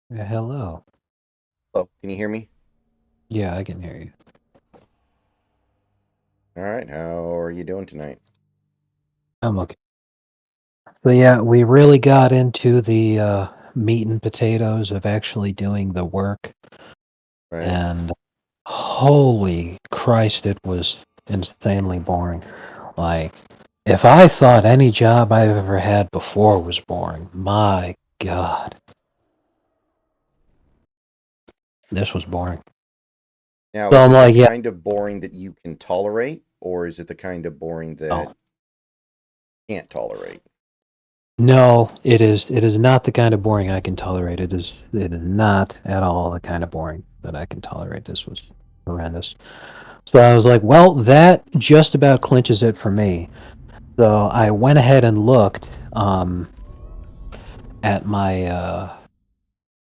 Yeah, hello. Oh, can you hear me? Yeah, I can hear you. All right, how are you doing tonight? I'm okay. But yeah, we really got into the meat and potatoes of actually doing the work, Right? and holy Christ, it was insanely boring. Like, if I thought any job I've ever had before was boring, my God, this was boring. Now, So is I'm it the like, yeah, kind of boring that you can tolerate, or is it the kind of boring no, that can't tolerate? no, it is not the kind of boring I can tolerate. It is not at all the kind of boring that I can tolerate. This was horrendous. So I was like, well, that just about clinches it for me. So I went ahead and looked at my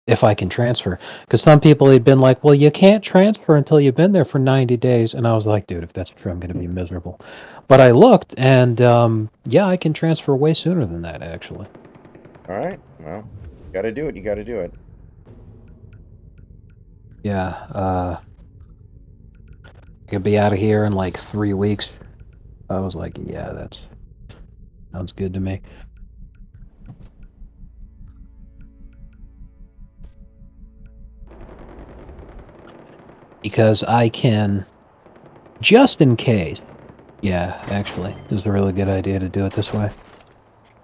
if I can transfer, because some people had been like, well, you can't transfer until you've been there for 90 days, and I was like, dude, if that's true, I'm going to be miserable. But I looked, and yeah, I can transfer way sooner than that, actually. All right, well, got to do it. You got to do it. Yeah, I could be out of here in like 3 weeks. I was like, yeah, that sounds good to me. Because I can, just in case. Yeah, actually, this is a really good idea to do it this way.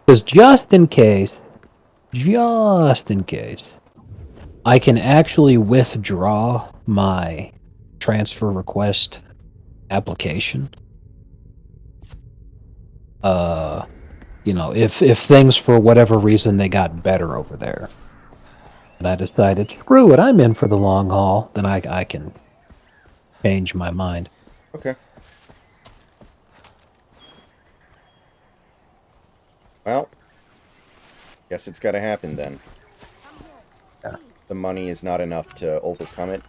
Because just in case, I can actually withdraw my transfer request application. Uh, if things for whatever reason they got better over there, and I decided, screw it, I'm in for the long haul, then I can change my mind. Okay. Well, guess it's got to happen then. Yeah. The money is not enough to overcome it.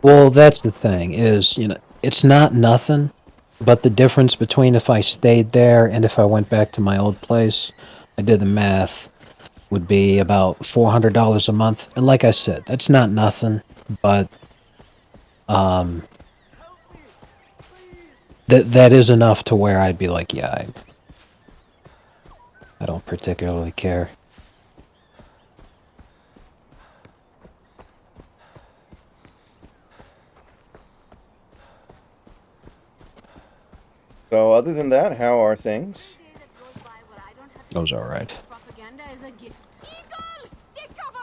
Well, that's the thing is, it's not nothing, but the difference between if I stayed there and if I went back to my old place, I did the math, would be about $400 a month. And like I said, that's not nothing, but um, that is enough to where I'd be like, yeah, I don't particularly care. So, other than that, how are things? It was all right.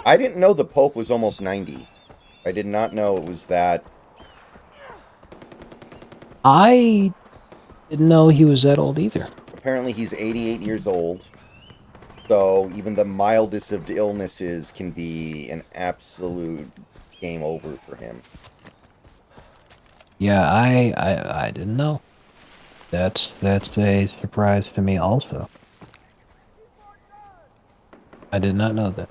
I didn't know the Pope was almost 90. I did not know it was that. I didn't know he was that old either. Apparently, he's 88 years old. So even the mildest of illnesses can be an absolute game over for him. Yeah, I didn't know. That's a surprise to me also. I did not know that.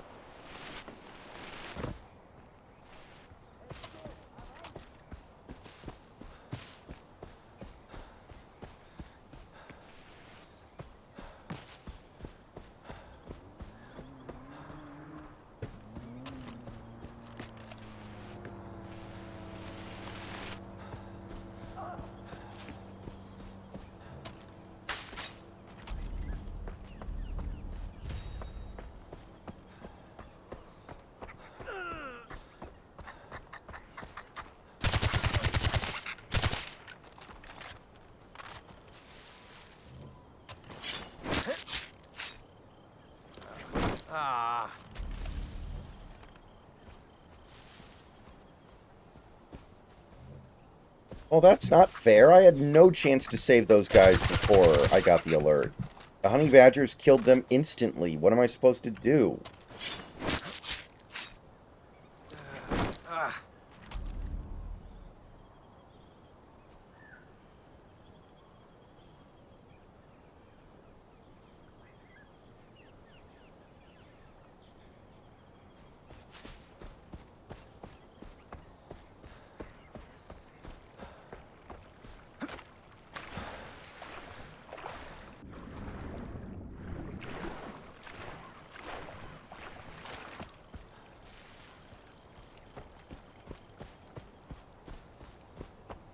Well, that's not fair. I had no chance to save those guys before I got the alert. The honey badgers killed them instantly. What am I supposed to do?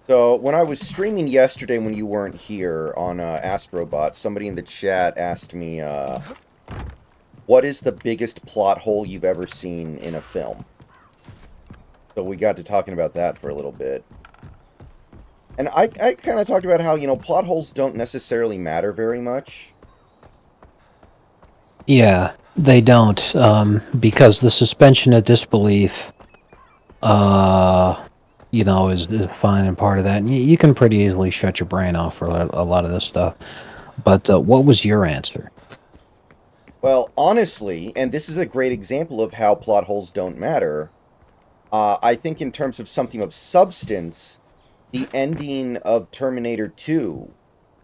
So when I was streaming yesterday when you weren't here on Astrobot, somebody in the chat asked me, what is the biggest plot hole you've ever seen in a film? So we got to talking about that for a little bit. And I kind of talked about how, plot holes don't necessarily matter very much. Yeah, they don't, because the suspension of disbelief, is fine and part of that. And you can pretty easily shut your brain off for a lot of this stuff. But what was your answer? Well, honestly, and this is a great example of how plot holes don't matter, I think in terms of something of substance, the ending of Terminator 2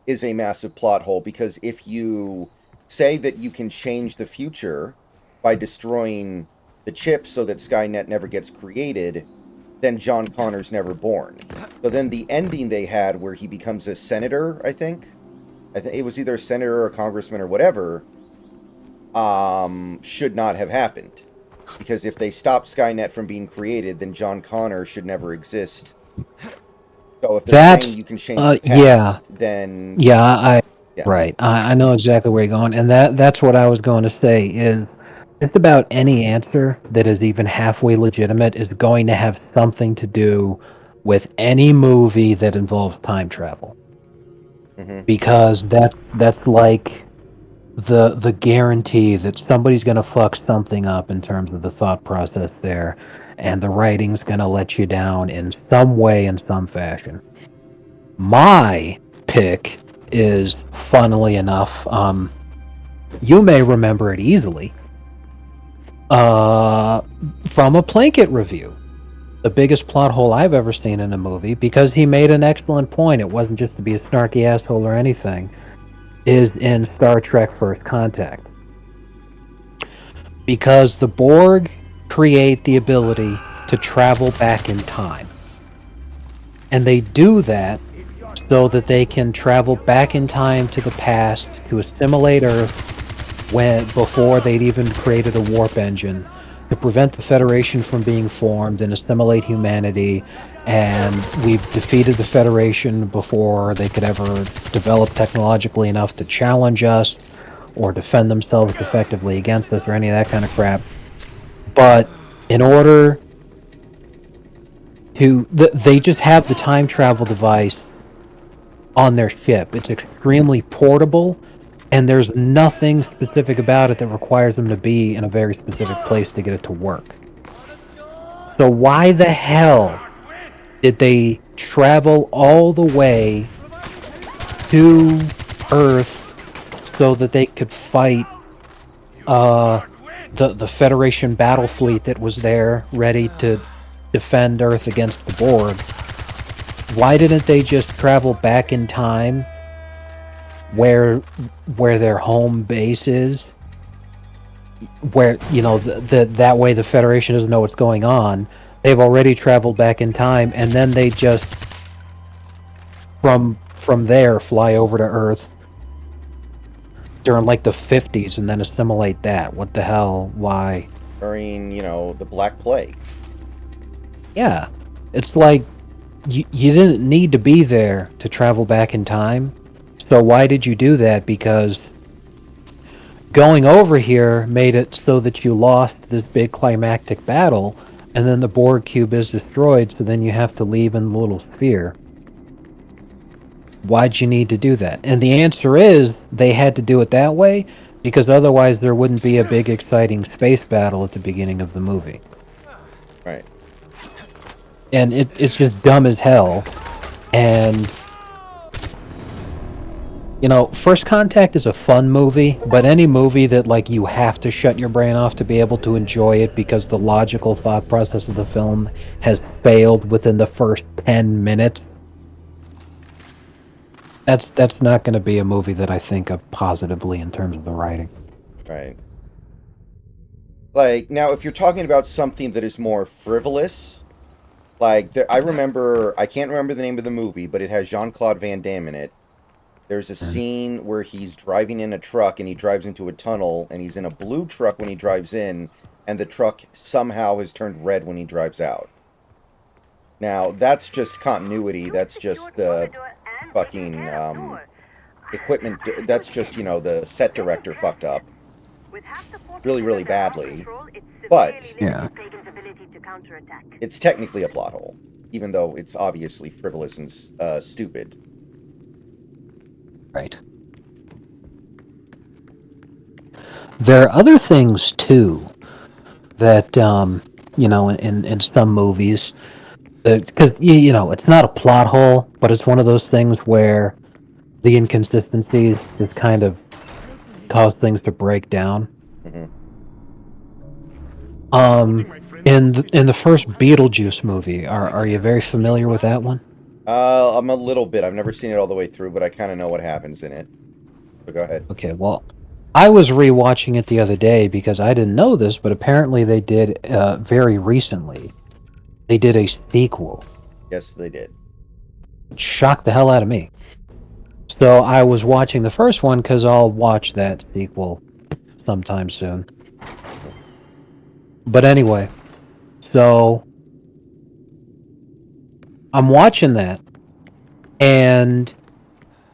is a massive plot hole because if you say that you can change the future by destroying the chip so that Skynet never gets created, then John Connor's never born. So then the ending they had where he becomes a senator, I think it was either a senator or a congressman or whatever, should not have happened. Because if they stop Skynet from being created, then John Connor should never exist. So if they're saying you can change the Yeah, past, then yeah, yeah. right. I know exactly where you're going, and that's what I was going to say is just about any answer that is even halfway legitimate is going to have something to do with any movie that involves time travel. Mm-hmm. Because that's like the guarantee that somebody's going to fuck something up in terms of the thought process there, and the writing's going to let you down in some way, in some fashion. My pick is, funnily enough, you may remember it easily, from a Plinkett review. The biggest plot hole I've ever seen in a movie, because he made an excellent point, it wasn't just to be a snarky asshole or anything, is in Star Trek First Contact. Because the Borg create the ability to travel back in time. And they do that so that they can travel back in time to the past to assimilate Earth before they'd even created a warp engine, to prevent the Federation from being formed and assimilate humanity. And we've defeated the Federation before they could ever develop technologically enough to challenge us or defend themselves effectively against us or any of that kind of crap. But in order to... they just have the time travel device on their ship. It's extremely portable, and there's nothing specific about it that requires them to be in a very specific place to get it to work. So why the hell did they travel all the way to Earth so that they could fight the Federation battle fleet that was there ready to defend Earth against the Borg? Why didn't they just travel back in time where their home base is, where that way the Federation doesn't know what's going on? They've already traveled back in time, and then they just from there fly over to Earth during like the 50s and then assimilate that. What the hell? Why? During, the Black Plague. Yeah, it's like you didn't need to be there to travel back in time. So why did you do that? Because going over here made it so that you lost this big climactic battle, and then the Borg cube is destroyed, so then you have to leave in the little sphere. Why'd you need to do that? And the answer is they had to do it that way because otherwise there wouldn't be a big exciting space battle at the beginning of the movie. Right. And it's just dumb as hell. And First Contact is a fun movie, but any movie that like you have to shut your brain off to be able to enjoy it because the logical thought process of the film has failed within the first 10 minutes, that's not going to be a movie that I think of positively in terms of the writing. Right. Like, now, if you're talking about something that is more frivolous, like, I can't remember the name of the movie, but it has Jean-Claude Van Damme in it. There's a scene where he's driving in a truck, and he drives into a tunnel, and he's in a blue truck when he drives in, and the truck somehow has turned red when he drives out. Now, that's just continuity. That's just the fucking equipment. That's just, the set director fucked up really, really badly. But Yeah. it's technically a plot hole, even though it's obviously frivolous and stupid. Right. There are other things too that in some movies, because it's not a plot hole, but it's one of those things where the inconsistencies just kind of cause things to break down. Hmm. In the first Beetlejuice movie, are you very familiar with that one? I'm a little bit. I've never seen it all the way through, but I kind of know what happens in it. So go ahead. Okay, well, I was rewatching it the other day because I didn't know this, but apparently they did very recently. They did a sequel. Yes, they did. It shocked the hell out of me. So I was watching the first one because I'll watch that sequel sometime soon. But anyway, so I'm watching that, and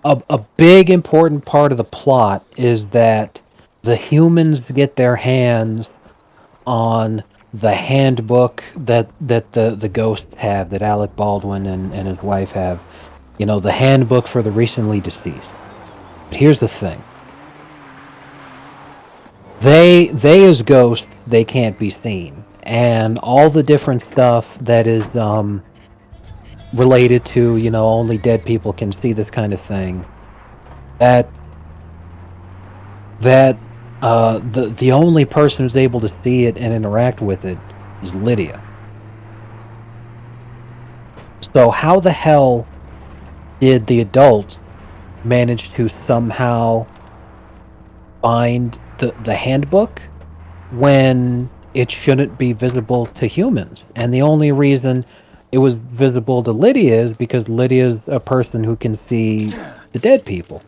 a big important part of the plot is that the humans get their hands on the handbook that the ghosts have, that Alec Baldwin and his wife have. The handbook for the recently deceased. But here's the thing. They as ghosts, they can't be seen. And all the different stuff that is related to, only dead people can see this kind of thing. The only person who's able to see it and interact with it is Lydia. So how the hell did the adult manage to somehow find the handbook when it shouldn't be visible to humans? And the only reason it was visible to Lydia is because Lydia's a person who can see the dead people.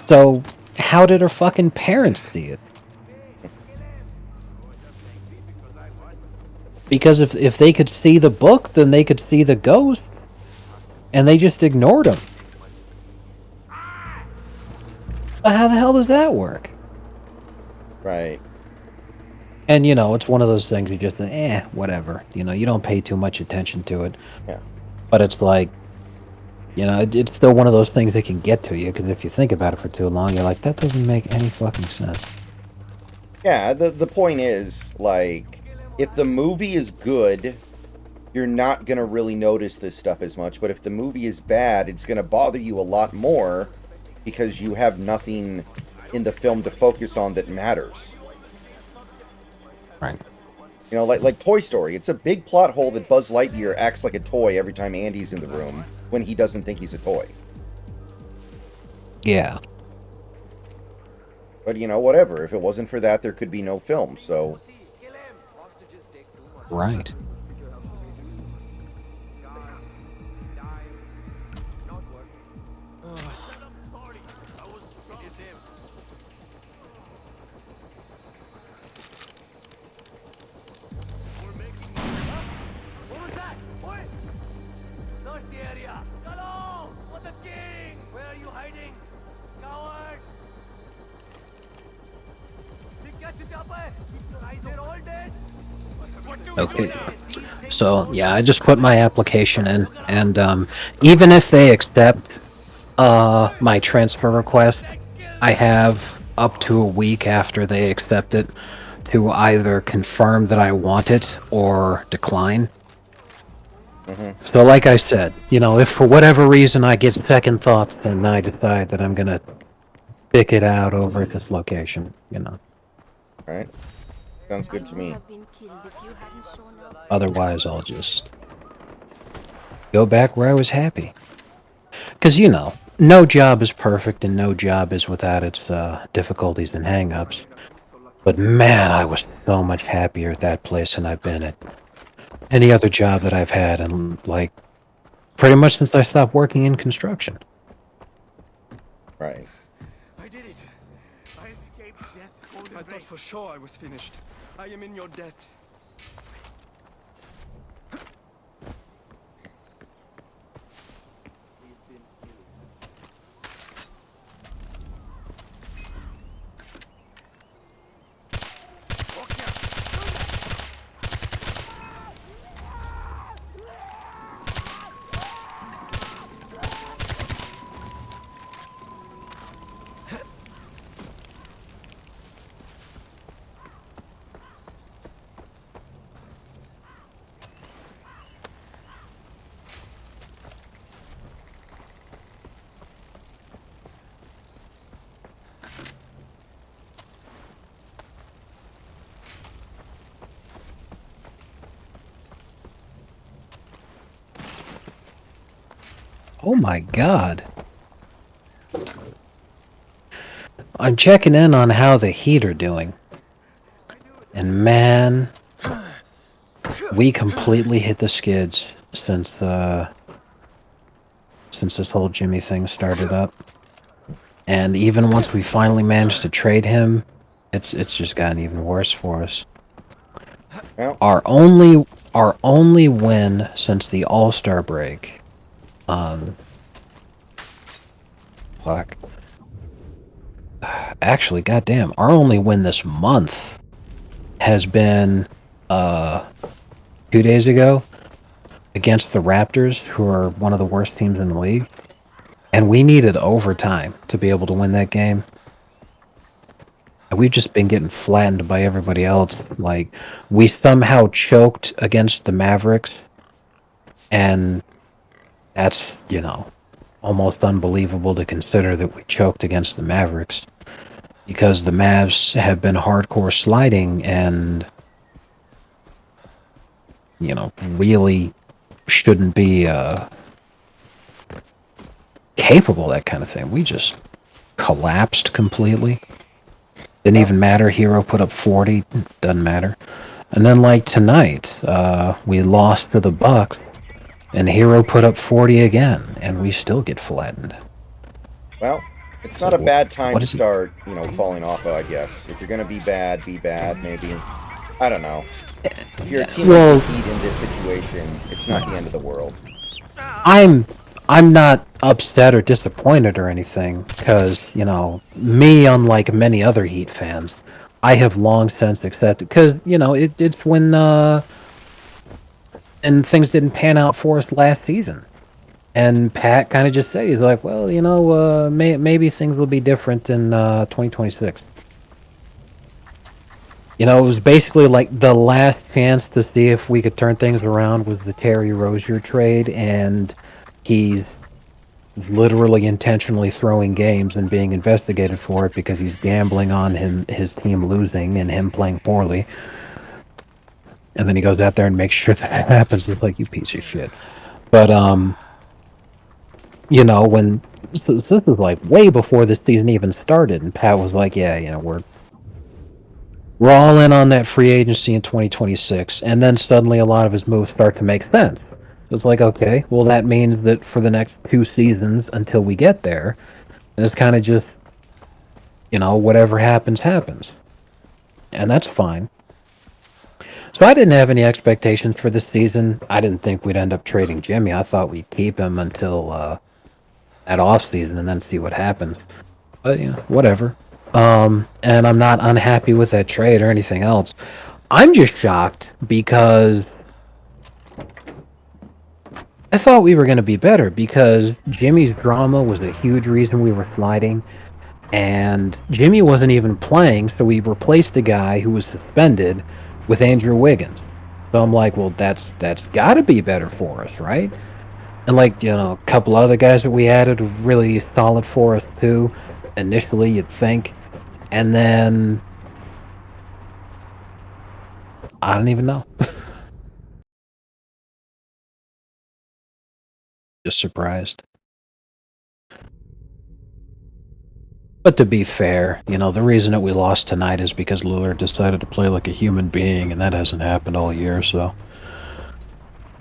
So how did her fucking parents see it? Because if they could see the book, then they could see the ghost, and they just ignored him. So how the hell does that work? Right. And it's one of those things you just whatever. You don't pay too much attention to it. Yeah. But it's like, it's still one of those things that can get to you, because if you think about it for too long, you're like, that doesn't make any fucking sense. Yeah, the point is, like, if the movie is good, you're not going to really notice this stuff as much. But if the movie is bad, it's going to bother you a lot more because you have nothing in the film to focus on that matters. Right. Like Toy Story. It's a big plot hole that Buzz Lightyear acts like a toy every time Andy's in the room when he doesn't think he's a toy. Yeah. But, whatever. If it wasn't for that, there could be no film, so... Right. Okay. So yeah, I just put my application in, and even if they accept my transfer request, I have up to a week after they accept it to either confirm that I want it or decline. Mm-hmm. So like I said, if for whatever reason I get second thoughts and I decide that I'm gonna stick it out over at this location, Alright. Sounds good to me. Otherwise I'll just go back where I was happy. Because, no job is perfect and no job is without its difficulties and hang-ups. But man, I was so much happier at that place than I've been at any other job that I've had, and like pretty much since I stopped working in construction. Right. I did it. I escaped death's golden I thought for sure I was finished. I am in your debt. Oh my god. I'm checking in on how the Heat are doing. And man, we completely hit the skids since this whole Jimmy thing started up. And even once we finally managed to trade him, it's just gotten even worse for us. Well, Our only win since the All-Star break. Fuck. Actually, goddamn, our only win this month has been 2 days ago against the Raptors, who are one of the worst teams in the league. And we needed overtime to be able to win that game. And we've just been getting flattened by everybody else. Like, we somehow choked against the Mavericks, and that's, almost unbelievable to consider that we choked against the Mavericks. Because the Mavs have been hardcore sliding and, really shouldn't be capable of that kind of thing. We just collapsed completely. Didn't even matter. Hero put up 40. Doesn't matter. And then, like, tonight, we lost to the Bucks, and Hero put up 40 again, and we still get flattened. Well, it's not a bad time to start, falling off, I guess. If you're going to be bad, maybe. I don't know. If you're a team like the Heat in this situation, it's not the end of the world. I'm not upset or disappointed or anything, because, me, unlike many other Heat fans, I have long since accepted, because, it's when, and things didn't pan out for us last season. And Pat kind of just said, he's like, well, maybe things will be different in 2026. It was basically like the last chance to see if we could turn things around was the Terry Rozier trade, and he's literally intentionally throwing games and being investigated for it because he's gambling on his team losing and him playing poorly. And then he goes out there and makes sure that happens. It's like, you piece of shit. But, when this is like way before this season even started, and Pat was like, yeah, we're all in on that free agency in 2026, and then suddenly a lot of his moves start to make sense. So it's like, okay, well, that means that for the next 2 seasons until we get there, it's kind of just, whatever happens, happens. And that's fine. So I didn't have any expectations for this season. I didn't think we'd end up trading Jimmy. I thought we'd keep him until that off season and then see what happens. But, whatever. And I'm not unhappy with that trade or anything else. I'm just shocked because I thought we were going to be better, because Jimmy's drama was a huge reason we were sliding, and Jimmy wasn't even playing, so we replaced a guy who was suspended with Andrew Wiggins. So I'm like, well, that's got to be better for us, right? And, like, a couple other guys that we added were really solid for us too, initially, you'd think. And then I don't even know. Just surprised. But to be fair, the reason that we lost tonight is because Lillard decided to play like a human being, and that hasn't happened all year, so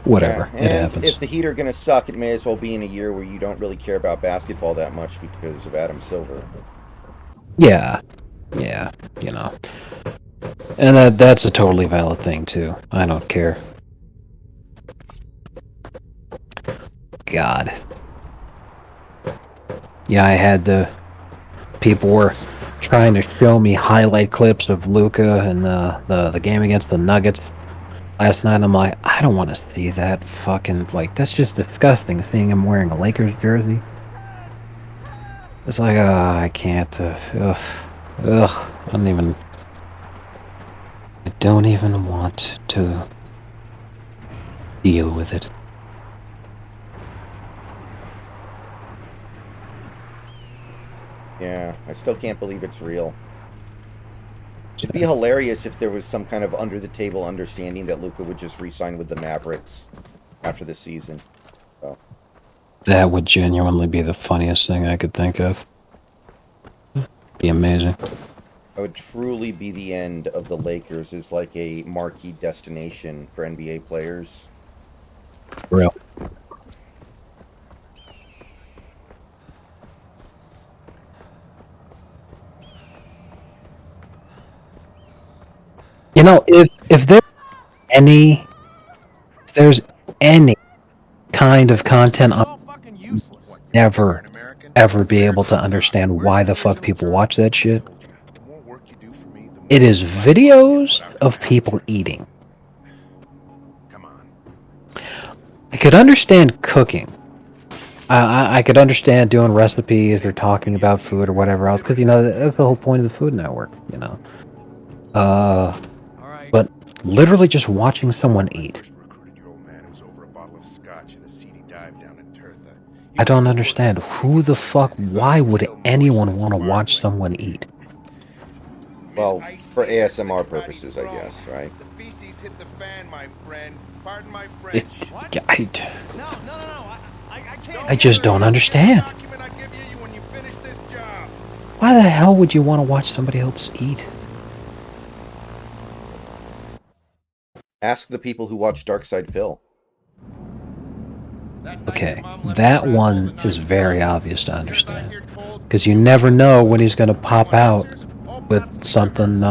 whatever. Yeah, it happens. If the Heat are going to suck, it may as well be in a year where you don't really care about basketball that much because of Adam Silver. Yeah. And that's a totally valid thing too. I don't care. God. Yeah, I had people were trying to show me highlight clips of Luka and the game against the Nuggets last night. I'm like, I don't want to see that fucking, like, that's just disgusting seeing him wearing a Lakers jersey. It's like, I can't, ugh, I don't even want to deal with it. Yeah, I still can't believe it's real. It'd be hilarious if there was some kind of under-the-table understanding that Luka would just re-sign with the Mavericks after this season. So. That would genuinely be the funniest thing I could think of. Be amazing. That would truly be the end of the Lakers as like a marquee destination for NBA players. Real. You know, if there's any kind of content I'll never ever be able to understand why the fuck people watch that shit. It is videos of people eating. I could understand cooking. I could understand doing recipes or talking about food or whatever else, because, you know, that's the whole point of the Food Network, you know. But literally just watching someone eat. I don't understand. Who the fuck, why would anyone want to watch someone eat? Well, for ASMR purposes, I guess, right? The feces hit the fan, my friend. Pardon my It, French. I just don't understand. Why the hell would you want to watch somebody else eat? Ask the people who watch Darkside Phil. Okay, that one is very obvious to understand. Because you never know when he's going to pop out with something,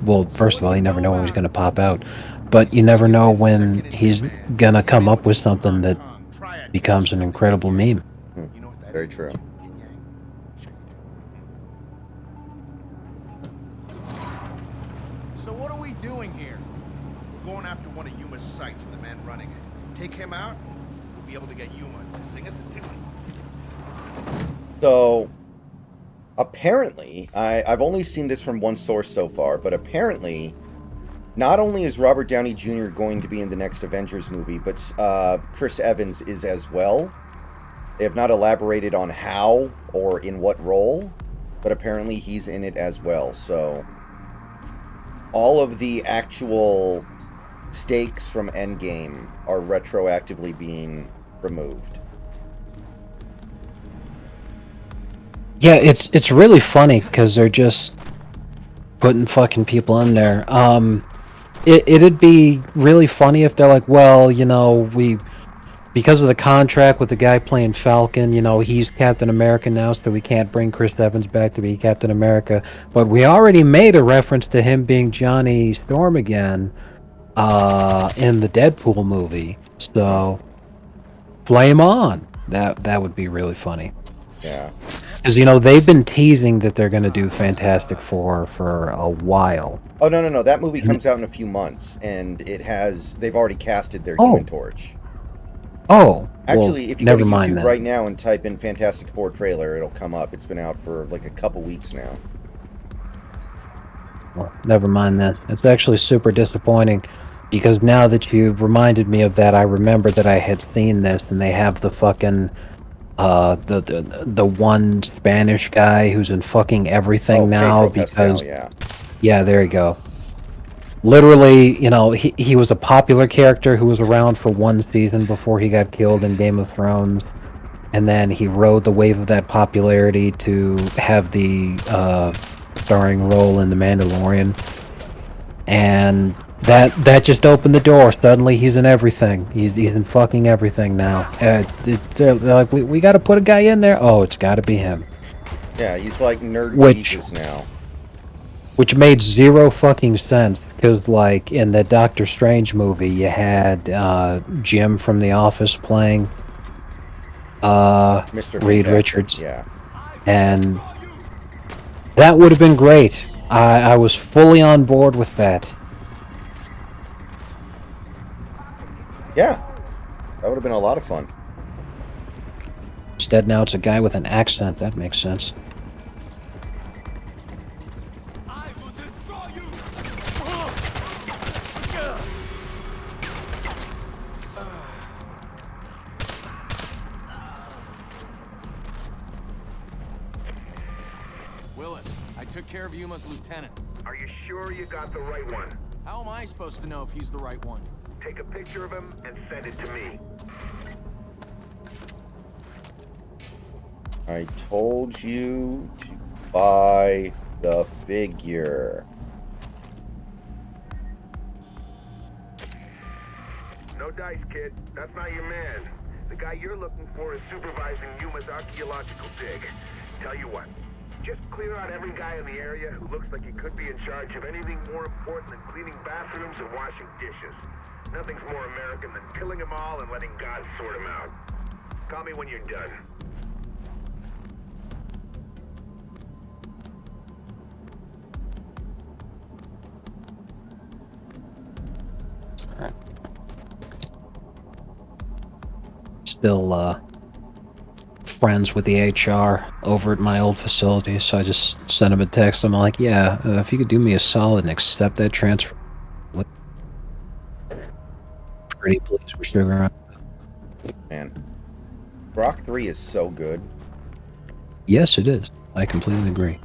well, first of all, you never know when he's going to pop out. But you never know when he's going to come up with something that becomes an incredible meme. Very true. So what are we doing here? We're going after one of Yuma's sites and the man running it. Take him out, we'll be able to get Yuma to sing us a tune. So, apparently, I've only seen this from one source so far, but apparently, not only is Robert Downey Jr. going to be in the next Avengers movie, but Chris Evans is as well. They have not elaborated on how or in what role, but apparently he's in it as well. So, all of the actual stakes from Endgame are retroactively being removed. Yeah, it's really funny because they're just putting fucking people in there. It'd be really funny if they're like, well, you know, because of the contract with the guy playing Falcon, you know, he's Captain America now, so we can't bring Chris Evans back to be Captain America. But we already made a reference to him being Johnny Storm again in the Deadpool movie. So, flame on. That would be really funny. Yeah. Because, you know, they've been teasing that they're going to do Fantastic Four for a while. Oh, no. That movie comes out in a few months, and they've already casted their Human Torch. Oh, actually, well, if you go to YouTube then. right now and type in Fantastic Four trailer, it'll come up. It's been out for like a couple weeks now. Well, never mind then. It's actually super disappointing, because now that you've reminded me of that, I remember that I had seen this, and they have the fucking the one Spanish guy who's in fucking everything now Pedro because Pascal, yeah, there you go. Literally, you know, he was a popular character who was around for one season before he got killed in Game of Thrones, and then he rode the wave of that popularity to have the starring role in The Mandalorian, and that just opened the door. Suddenly he's in everything. He's in fucking everything now. They're like, we got to put a guy in there. Oh, it's got to be him. Yeah, he's like nerd Jesus now. Which made zero fucking sense, Because, like, in the Doctor Strange movie, you had Jim from The Office playing Mr. Reed Fantastic. Richards. Yeah. And that would have been great. I was fully on board with that. Yeah. That would have been a lot of fun. Instead, now it's a guy with an accent. That makes sense. I will destroy you! Willis, I took care of Yuma's lieutenant. Are you sure you got the right one? How am I supposed to know if he's the right one? Take a picture of him and send it to me. I told you to buy the figure. No dice, kid. That's not your man. The guy you're looking for is supervising Yuma's archaeological dig. Tell you what, just clear out every guy in the area who looks like he could be in charge of anything more important than cleaning bathrooms and washing dishes. Nothing's more American than killing them all and letting God sort them out. Call me when you're done. Still friends with the HR over at my old facility, so I just sent him a text. I'm like, yeah, if you could do me a solid and accept that transfer. Pretty please, we're sugar on. Man. Rock 3 is so good. Yes, it is. I completely agree.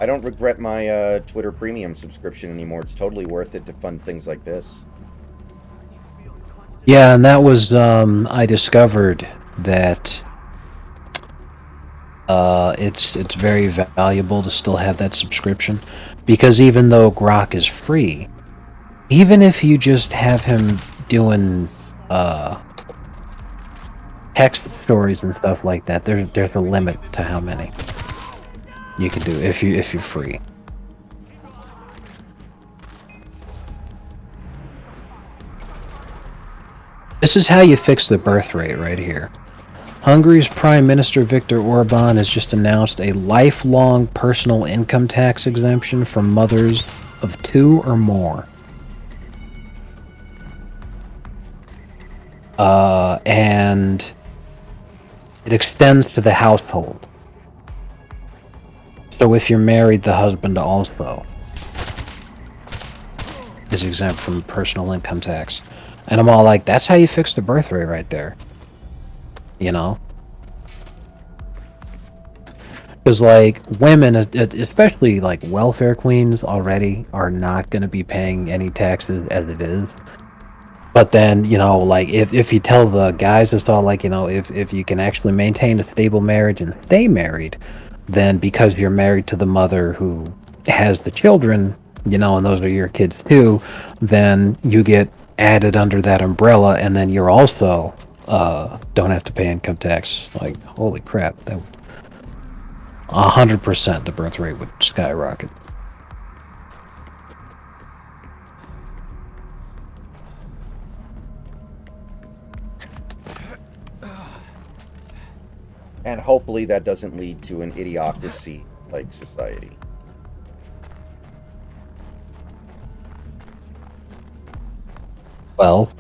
I don't regret my Twitter Premium subscription anymore. It's totally worth it to fund things like this. Yeah, and that was, I discovered that it's very valuable to still have that subscription, because even though Grok is free, even if you just have him doing text stories and stuff like that, there's a limit to how many you can do if you're free. This is how you fix the birth rate right here. Hungary's Prime Minister Viktor Orban has just announced a lifelong personal income tax exemption for mothers of 2 or more. And it extends to the household. So if you're married, the husband also is exempt from personal income tax. And I'm all like, that's how you fix the birth rate right there. You know? Because, like, women, especially, like, welfare queens already are not going to be paying any taxes as it is. But then, you know, like, if you tell the guys, it's all like, you know, if you can actually maintain a stable marriage and stay married, then because you're married to the mother who has the children, you know, and those are your kids too, then you get added under that umbrella, and then you're also don't have to pay income tax. Like, holy crap, that would 100% the birth rate would skyrocket. And hopefully that doesn't lead to an idiocracy like society. Well,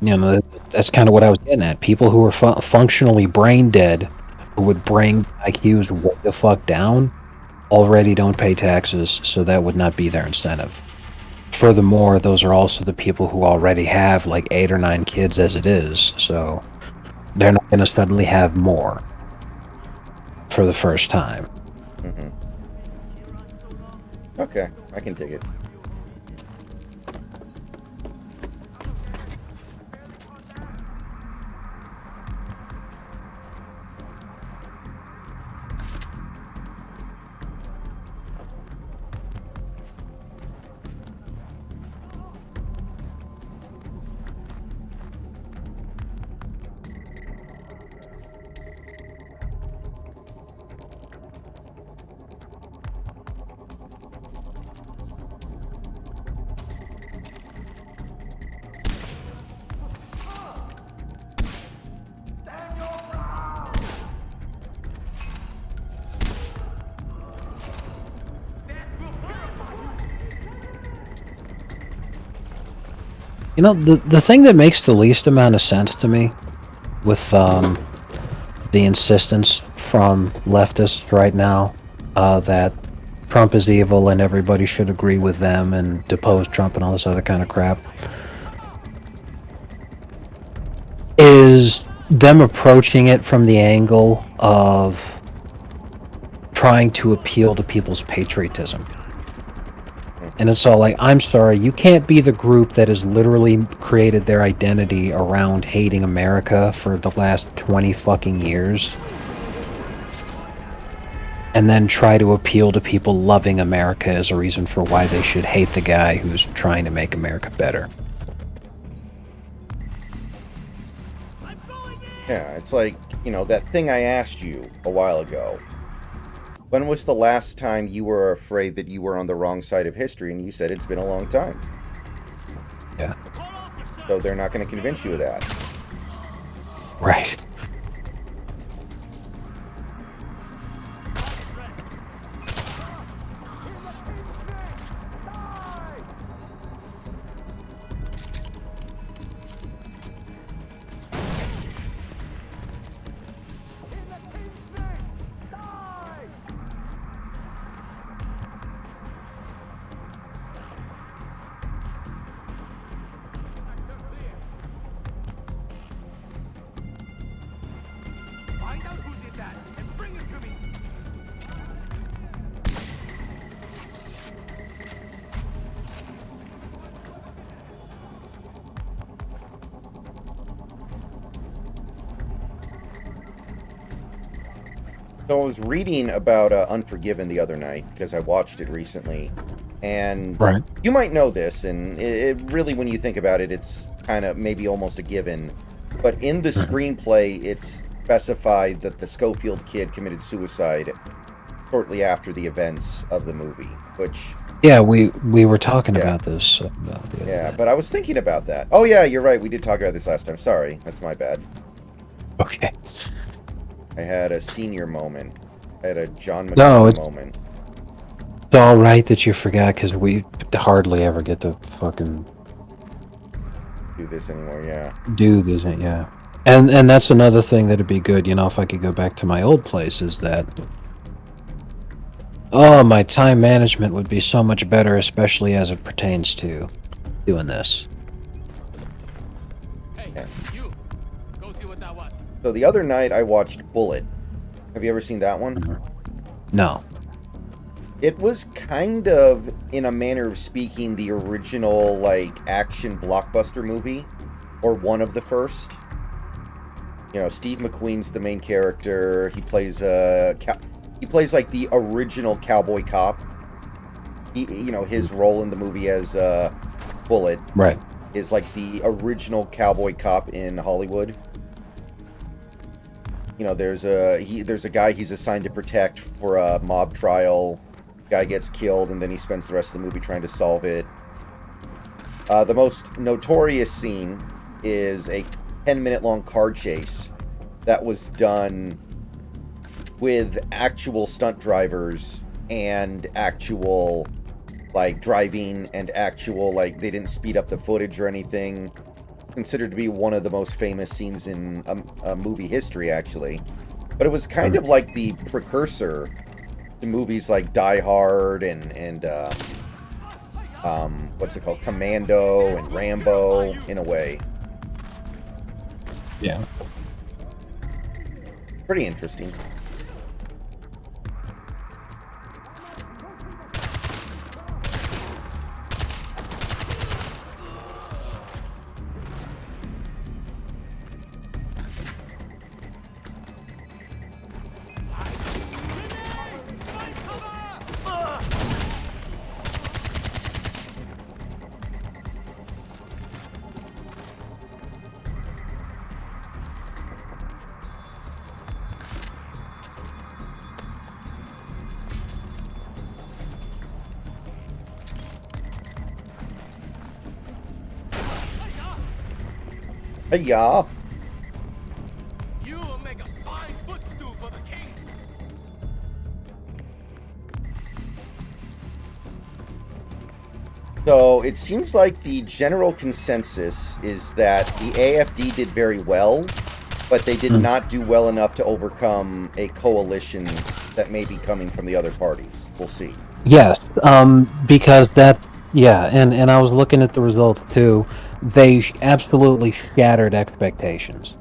you know, that's kind of what I was getting at. People who are functionally brain dead, who would bring IQs way the fuck down, already don't pay taxes, so that would not be their incentive. Furthermore, those are also the people who already have like 8 or 9 kids as it is, so they're not going to suddenly have more for the first time. Mm-hmm. Okay, I can dig it. You know, the thing that makes the least amount of sense to me with the insistence from leftists right now that Trump is evil and everybody should agree with them and depose Trump and all this other kind of crap is them approaching it from the angle of trying to appeal to people's patriotism. And it's all like, I'm sorry, you can't be the group that has literally created their identity around hating America for the last 20 fucking years and then try to appeal to people loving America as a reason for why they should hate the guy who's trying to make America better. Yeah, it's like, you know, that thing I asked you a while ago. When was the last time you were afraid that you were on the wrong side of history? And you said it's been a long time. Yeah. So they're not going to convince you of that. Right. Find out who did that and bring him to me. So I was reading about Unforgiven the other night because I watched it recently, and Right. you might know this, and it really, when you think about it, it's kind of maybe almost a given. But in the screenplay, it's specified that the Schofield kid committed suicide shortly after the events of the movie, which, Yeah, we were talking Yeah. about this the other yeah, day. but I was thinking about that. Oh yeah, you're right, we did talk about this last time. Sorry, that's my bad. Okay. I had a senior moment. I had a John No, McClane it's- moment. It's all right that you forgot because we hardly ever get to fucking Do this anymore, yeah. do this. Yeah, and that's another thing that'd be good. You know, if I could go back to my old place, is that my time management would be so much better, especially as it pertains to doing this. Hey, Yeah. you. Go see what that was. So the other night I watched Bullet. Have you ever seen that one? No. It was kind of, in a manner of speaking, the original, like, action blockbuster movie. Or one of the first. You know, Steve McQueen's the main character. He plays like the original cowboy cop. You know, his role in the movie as Bullet Right. is like the original cowboy cop in Hollywood. You know, there's a guy he's assigned to protect for a mob trial. Guy gets killed, and then he spends the rest of the movie trying to solve it. The most notorious scene is a 10-minute long car chase that was done with actual stunt drivers and actual, like, driving and actual, like, they didn't speed up the footage or anything. Considered to be one of the most famous scenes in movie history, actually. But it was kind of like the precursor to movies like Die Hard and what's it called, Commando and Rambo, in a way. Yeah. Pretty interesting. Hey-ya! You will make a fine footstool for the king. So it seems like the general consensus is that the AFD did very well, but they did not do well enough to overcome a coalition that may be coming from the other parties. We'll see. Yes, because and I was looking at the results too. They absolutely shattered expectations.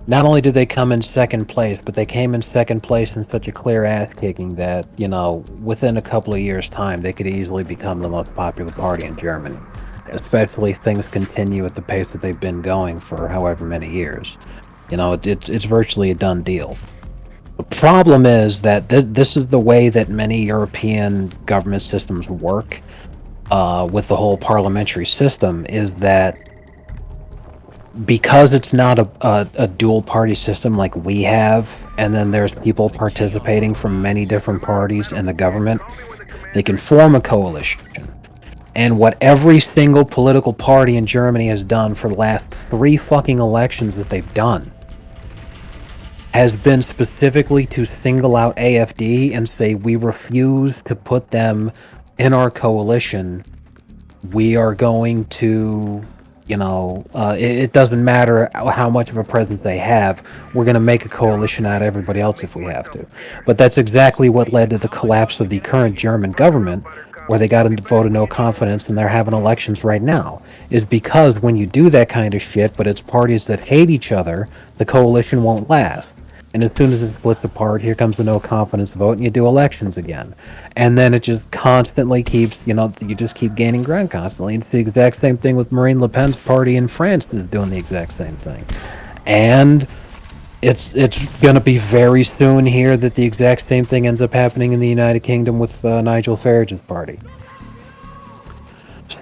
Not only did they come in second place, but they came in second place in such a clear ass kicking that, within a couple of years' time, they could easily become the most popular party in Germany. Yes. Especially if things continue at the pace that they've been going for however many years. It's virtually a done deal. The problem is that this is the way that many European government systems work with the whole parliamentary system, is that because it's not a dual party system like we have, and then there's people participating from many different parties in the government, they can form a coalition. And what every single political party in Germany has done for the last 3 fucking elections that they've done has been specifically to single out AFD and say, we refuse to put them in our coalition. We are going to, it doesn't matter how much of a presence they have. We're going to make a coalition out of everybody else if we have to. But that's exactly what led to the collapse of the current German government, where they got a vote of no confidence and they're having elections right now, is because when you do that kind of shit, but it's parties that hate each other, the coalition won't last. And as soon as it splits apart, here comes the no confidence vote, and you do elections again. And then it just constantly keeps, you just keep gaining ground constantly. It's the exact same thing with Marine Le Pen's party in France is doing the exact same thing. And it's going to be very soon here that the exact same thing ends up happening in the United Kingdom with Nigel Farage's party.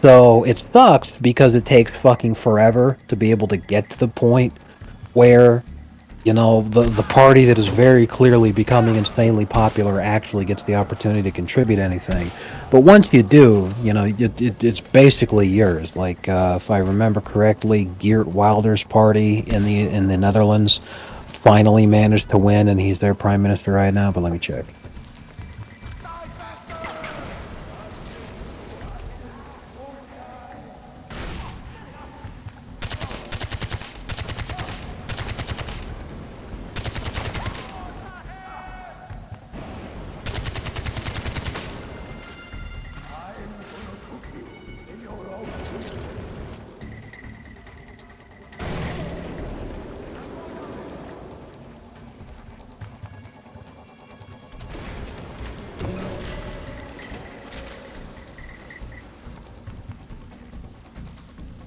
So it sucks because it takes fucking forever to be able to get to the point where the party that is very clearly becoming insanely popular actually gets the opportunity to contribute anything. But once you do, it's basically yours. Like, if I remember correctly, Geert Wilders' party in the Netherlands finally managed to win, and he's their prime minister right now, but let me check.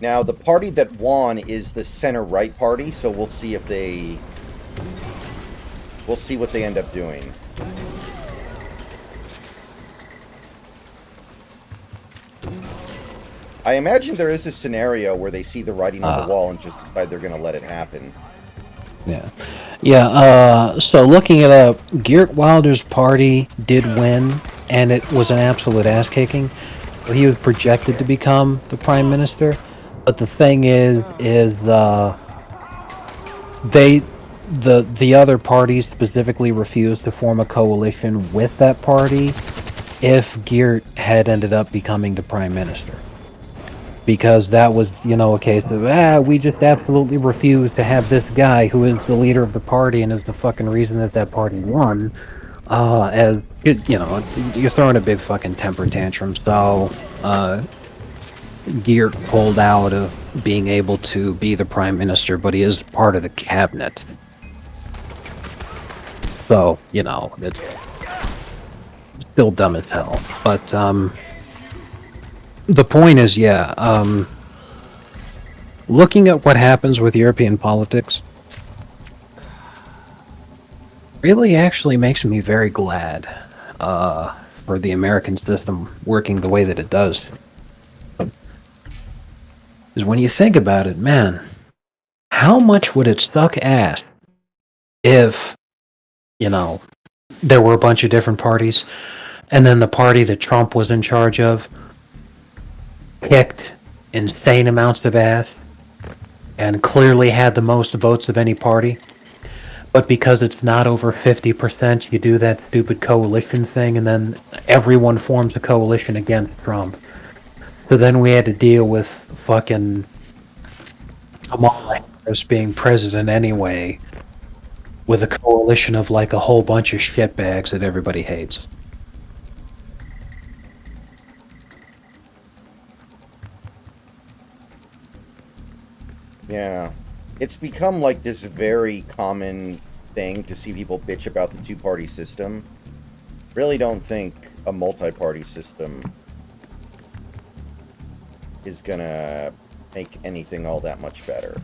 Now, the party that won is the center-right party, so we'll see what they end up doing. I imagine there is a scenario where they see the writing on the wall and just decide they're going to let it happen. Yeah. So looking it up, Geert Wilders' party did win, and it was an absolute ass-kicking. He was projected to become the prime minister. But the thing is the other parties specifically refused to form a coalition with that party if Geert had ended up becoming the prime minister. Because that was, a case of, we just absolutely refuse to have this guy who is the leader of the party and is the fucking reason that party won, as, you're throwing a big fucking temper tantrum, so, Geert pulled out of being able to be the prime minister, but he is part of the cabinet. So, it's still dumb as hell. But, the point is, looking at what happens with European politics really actually makes me very glad for the American system working the way that it does. Is when you think about it, man, how much would it suck ass if, there were a bunch of different parties, and then the party that Trump was in charge of kicked insane amounts of ass and clearly had the most votes of any party, but because it's not over 50%, you do that stupid coalition thing, and then everyone forms a coalition against Trump. So then we had to deal with fucking Kamala Harris being president anyway, with a coalition of like a whole bunch of shitbags that everybody hates. Yeah. It's become like this very common thing to see people bitch about the two-party system. Really don't think a multi-party system is gonna make anything all that much better.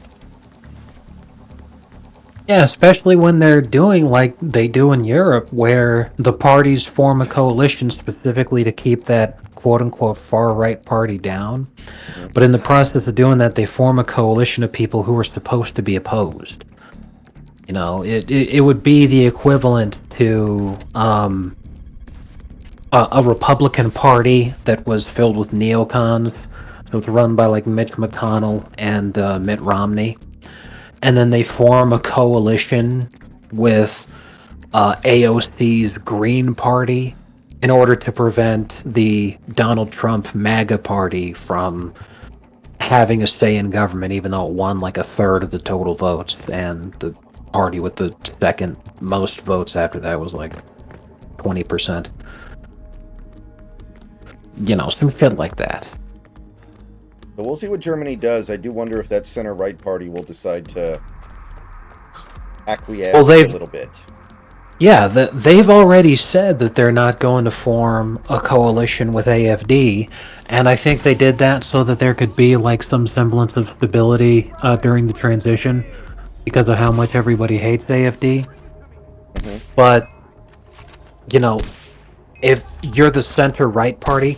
Yeah, especially when they're doing like they do in Europe, where the parties form a coalition specifically to keep that quote-unquote far-right party down. But in the process of doing that, they form a coalition of people who are supposed to be opposed. You know, it would be the equivalent to a Republican Party that was filled with neocons. So it's run by like Mitch McConnell and Mitt Romney. And then they form a coalition with AOC's Green Party in order to prevent the Donald Trump MAGA Party from having a say in government, even though it won like a third of the total votes, and the party with the second most votes after that was like 20%. You know, some shit like that. But we'll see what Germany does. I do wonder if that center-right party will decide to acquiesce a little bit. Yeah, they've already said that they're not going to form a coalition with AFD, and I think they did that so that there could be like some semblance of stability during the transition, because of how much everybody hates AFD. Mm-hmm. But, you know, if you're the center-right party,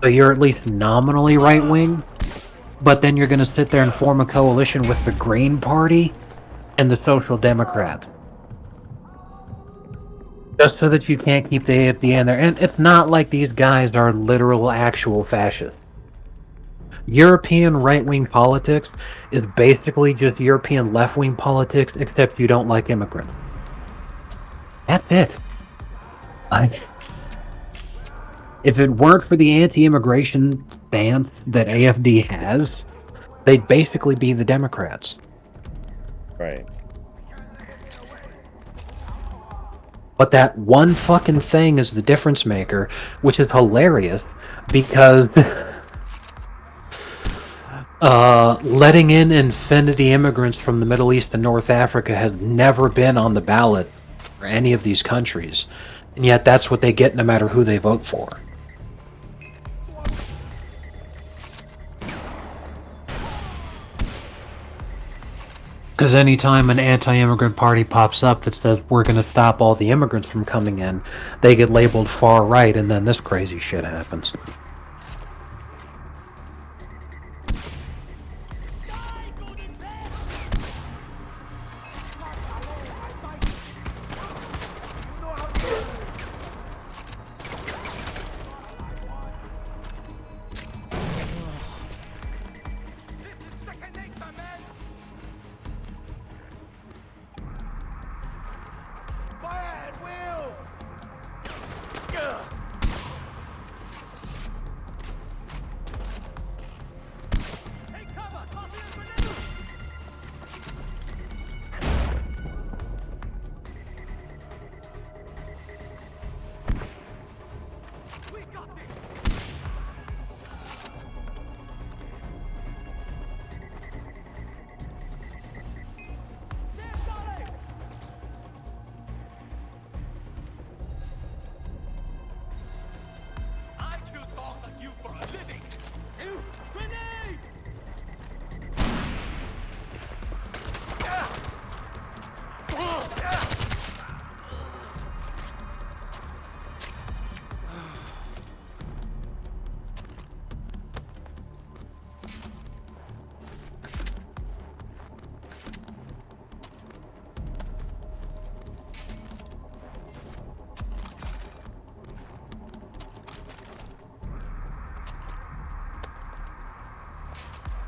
so you're at least nominally right-wing, but then you're going to sit there and form a coalition with the Green Party and the Social Democrats. Just so that you can't keep the AFD in there. And it's not like these guys are literal actual fascists. European right-wing politics is basically just European left-wing politics, except you don't like immigrants. That's it. If it weren't for the anti-immigration stance that AFD has, they'd basically be the Democrats. Right. But that one fucking thing is the difference maker, which is hilarious, because letting in infinity immigrants from the Middle East and North Africa has never been on the ballot for any of these countries. And yet that's what they get no matter who they vote for. Because anytime an anti-immigrant party pops up that says we're going to stop all the immigrants from coming in, they get labeled far right, and then this crazy shit happens.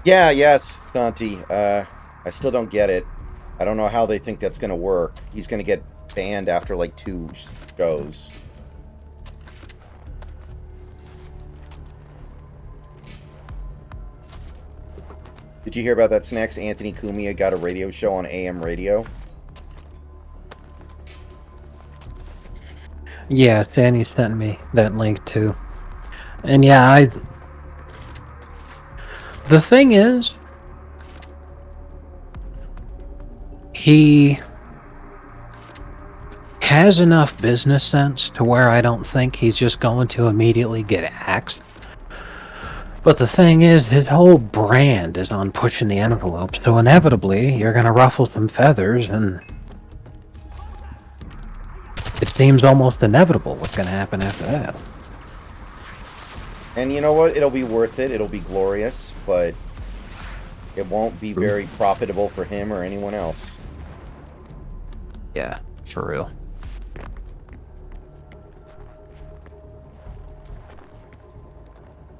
Yeah, yes, Santi. I still don't get it. I don't know how they think that's gonna work. He's gonna get banned after like 2 shows. Did you hear about that, Snacks? Anthony Cumia got a radio show on AM radio. Yeah, Sandy sent me that link too. And yeah, the thing is, he has enough business sense to where I don't think he's just going to immediately get axed. But the thing is, his whole brand is on pushing the envelope, so inevitably you're gonna ruffle some feathers, and it seems almost inevitable what's gonna happen after that. And you know what? It'll be worth it. It'll be glorious, but it won't be very profitable for him or anyone else. Yeah, for real.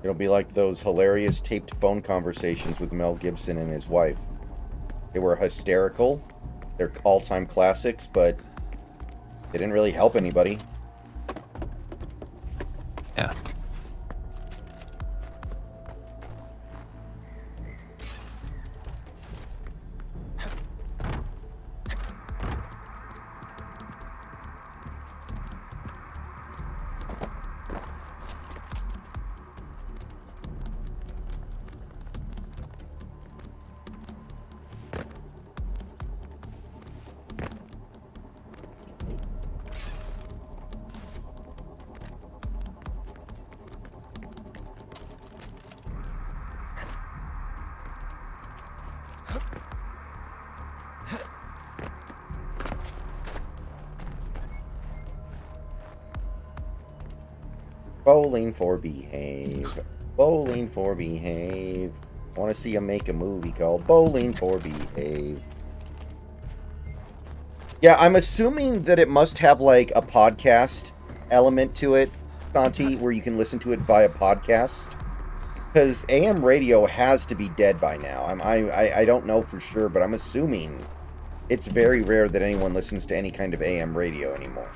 It'll be like those hilarious taped phone conversations with Mel Gibson and his wife. They were hysterical. They're all-time classics, but they didn't really help anybody. Yeah. Bowling for Behave. Bowling for Behave. I want to see him make a movie called Bowling for Behave. Yeah, I'm assuming that it must have like a podcast element to it, Santi, where you can listen to it via podcast. Because AM radio has to be dead by now. I don't know for sure, but I'm assuming it's very rare that anyone listens to any kind of AM radio anymore.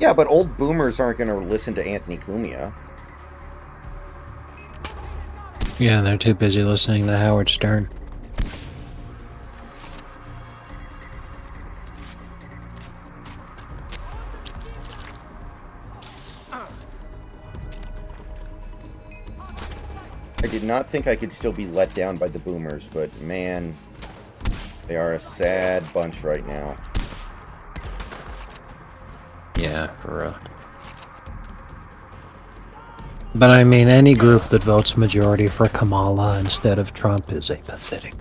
Yeah, but old boomers aren't going to listen to Anthony Cumia. Yeah, they're too busy listening to Howard Stern. I did not think I could still be let down by the boomers, but man, they are a sad bunch right now. Yeah, for real. But I mean, any group that votes majority for Kamala instead of Trump is a pathetic.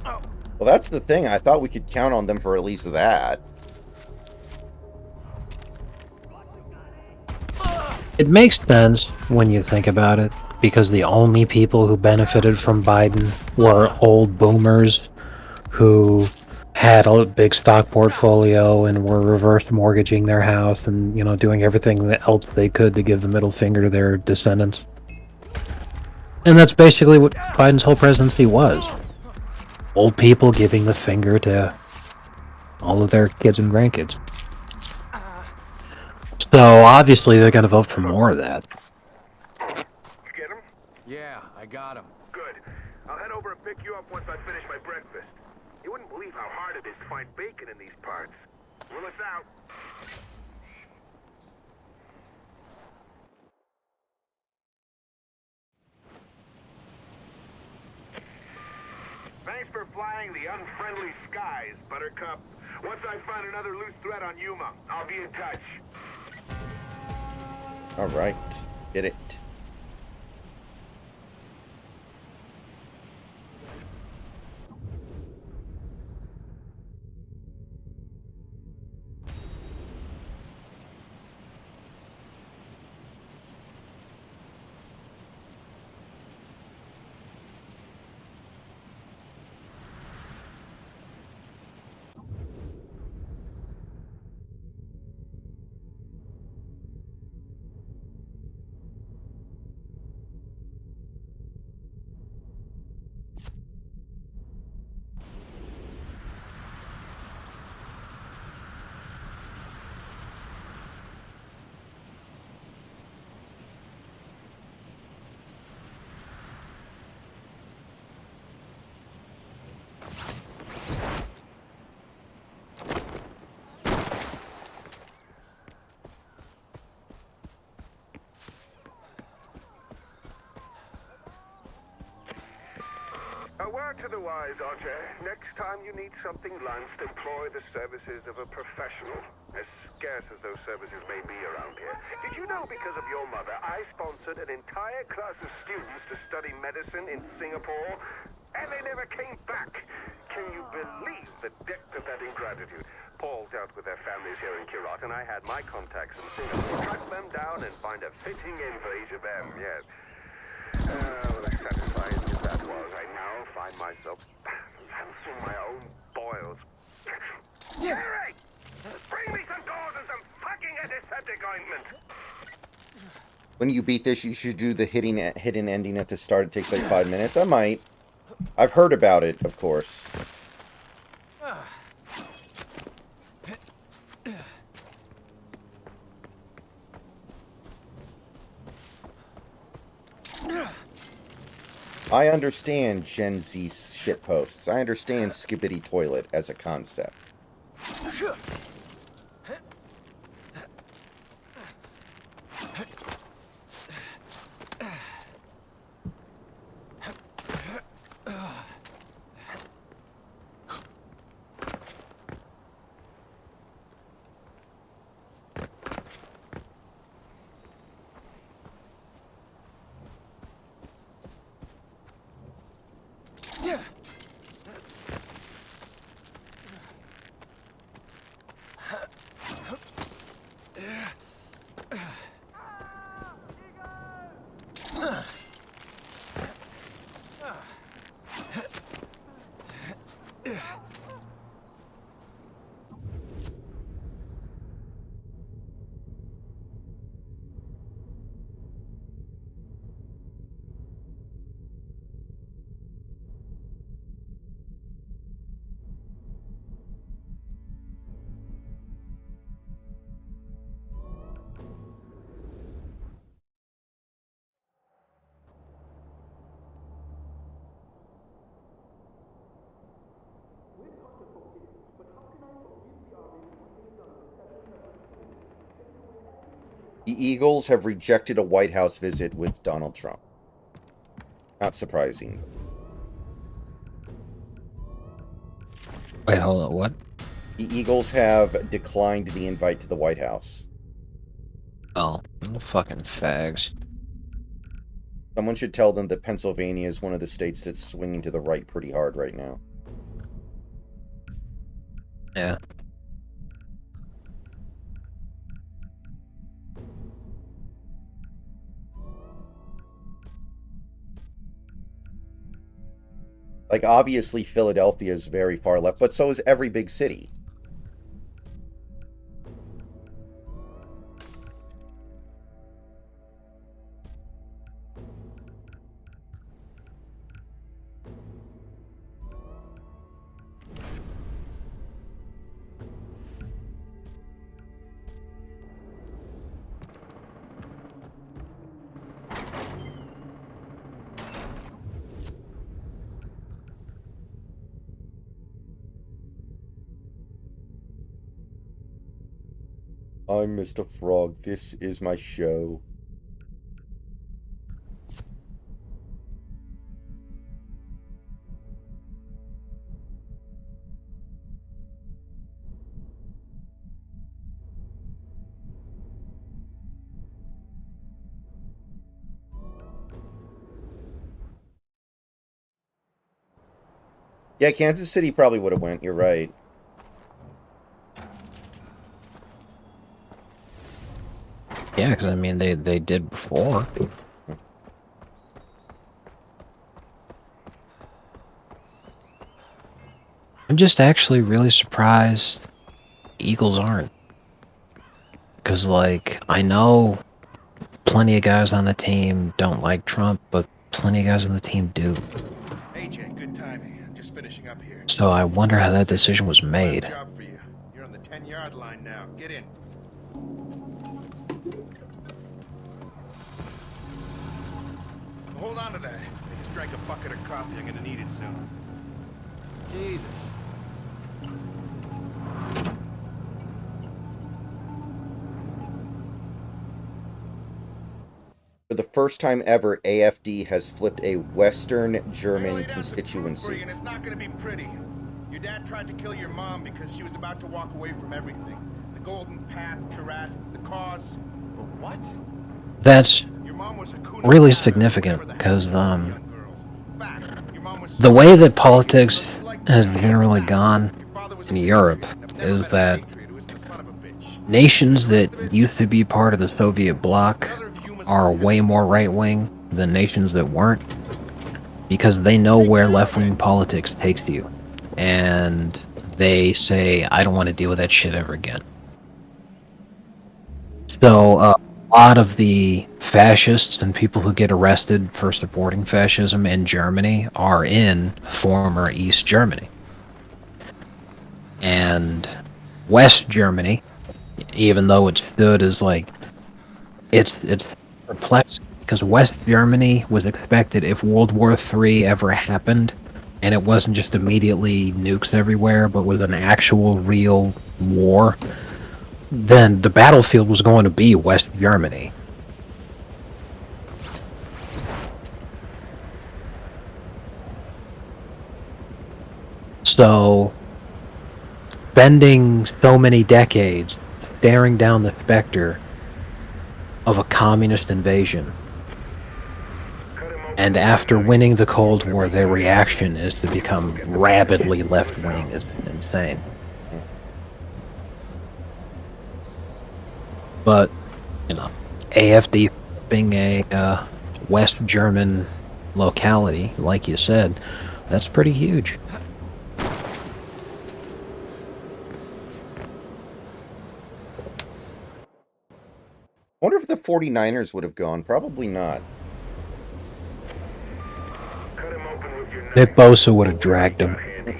Well, that's the thing. I thought we could count on them for at least that. It makes sense when you think about it, because the only people who benefited from Biden were old boomers who had a big stock portfolio and were reverse mortgaging their house and, you know, doing everything else they could to give the middle finger to their descendants. And that's basically what Biden's whole presidency was. Old people giving the finger to all of their kids and grandkids. So obviously they're going to vote for more of that. You get him? Yeah, I got him. Good. I'll head over and pick you up once I finish my breakfast. You wouldn't believe how hard it is to find bacon in these parts. Willis out. Thanks for flying the unfriendly skies, Buttercup. Once I find another loose thread on Yuma, I'll be in touch. All right, get it. A word to the wise, Archer. Next time you need something lanced, employ the services of a professional. As scarce as those services may be around here. Did you know because of your mother, I sponsored an entire class of students to study medicine in Singapore? And they never came back. Can you believe the depth of that ingratitude? Paul dealt with their families here in Kirat, and I had my contacts in Singapore. Track them down and find a fitting end for each of them, yes. Well, as satisfying as that was, I now find myself lancing my own boils. Jerry! Bring me some gauze and some fucking antiseptic ointment! When you beat this, you should do the hidden ending at the start. It takes like 5 minutes. I might. I've heard about it, of course. I understand Gen Z shitposts. I understand Skibbity Toilet as a concept. The Eagles have rejected a White House visit with Donald Trump. Not surprising. Wait, hold on, what? The Eagles have declined the invite to the White House. Oh, fucking fags. Someone should tell them that Pennsylvania is one of the states that's swinging to the right pretty hard right now. Yeah. Like, obviously, Philadelphia is very far left, but so is every big city. I'm Mr. Frog. This is my show. Yeah, Kansas City probably would have went. You're right. Yeah, because I mean, they did before. I'm just actually really surprised Eagles aren't. Because, like, I know plenty of guys on the team don't like Trump, but plenty of guys on the team do. AJ, good timing. I'm just finishing up here. So I wonder how that decision was made. Last job for you. You're on the 10-yard line now. Get in. Hold on to that. I just drank a bucket of coffee. I'm gonna need it soon. Jesus. For the first time ever, AFD has flipped a Western I'm gonna German lay down some food for you, constituency. and it's not gonna be pretty. Your dad tried to kill your mom because she was about to walk away from everything. The Golden Path, Karat, the cause. But what? That's Your mom was Hakuna really Matata, significant, whatever the hell because, you call young girls. Fact, your mom was the smart. way that politics She loves you like has that. generally Fact, gone your father was a in patriot. Europe I've never is met a that patriot who isn't the son of a bitch. nations The rest that of it, used to be part of the Soviet bloc another of Yuma's are way lieutenants more needs right wing than nations that weren't, because they know where left wing politics takes you. And they say, I don't want to deal with that shit ever again. So a lot of the fascists and people who get arrested for supporting fascism in Germany are in former East Germany. And West Germany, even though it stood as like, it's perplexing, because West Germany was expected, if World War III ever happened, and it wasn't just immediately nukes everywhere, but was an actual real war, then the battlefield was going to be West Germany. So, spending so many decades staring down the specter of a communist invasion, and after winning the Cold War, their reaction is to become rabidly left-wing is insane. But, you know, AFD being a West German locality, like you said, that's pretty huge. I wonder if the 49ers would have gone. Probably not. Cut him open with your Nick knife. Bosa would have dragged him. Handy.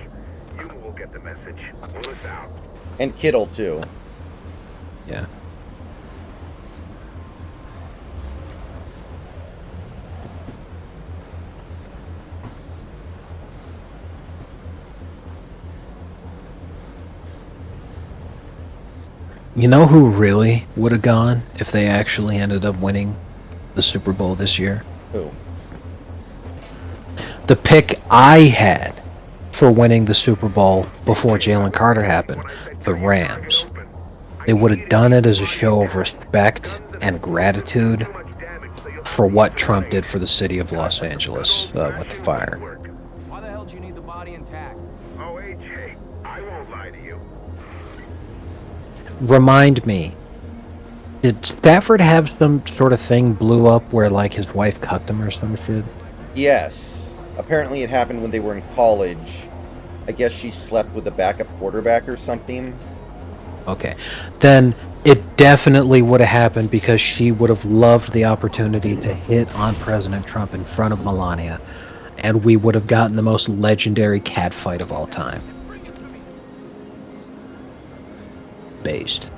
Yuma will get the message. Willis out. And Kittle, too. Yeah. You know who really would have gone if they actually ended up winning the Super Bowl this year? Who? The pick I had for winning the Super Bowl before Jalen Carter happened, the Rams. They would have done it as a show of respect and gratitude for what Trump did for the city of Los Angeles with the fire. Why the hell do you need the body intact? Oh, AJ, I won't lie to you. Remind me, did Stafford have some sort of thing blew up where, like, his wife cucked him or some shit? Yes. Apparently it happened when they were in college. I guess she slept with a backup quarterback or something. Okay. Then it definitely would have happened because she would have loved the opportunity to hit on President Trump in front of Melania, and we would have gotten the most legendary catfight of all time. Based.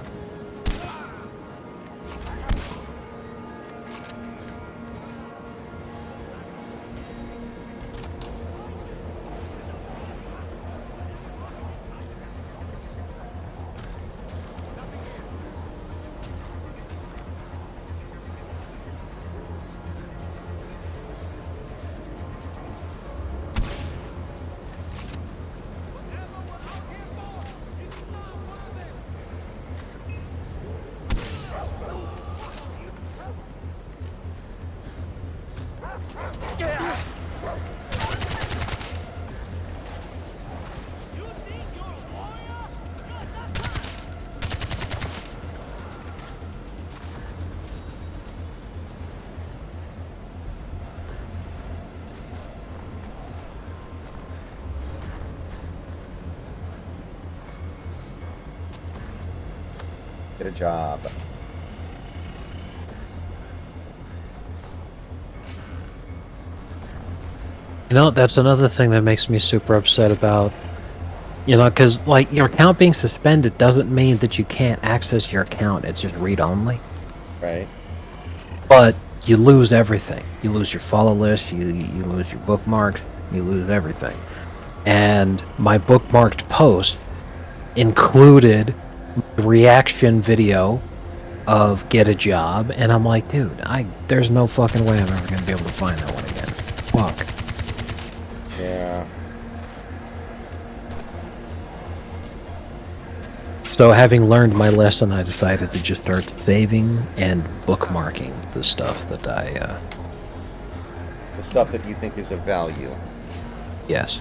Get a job. You know, that's another thing that makes me super upset about, you know, because, like, your account being suspended doesn't mean that you can't access your account. It's just read-only. Right? But you lose everything. You lose your follow list, you lose your bookmarks, you lose everything. And my bookmarked post included reaction video of Get a Job, and I'm like, dude, there's no fucking way I'm ever gonna be able to find that one again. Fuck. Yeah. So having learned my lesson, I decided to just start saving and bookmarking the stuff that The stuff that you think is of value. yes.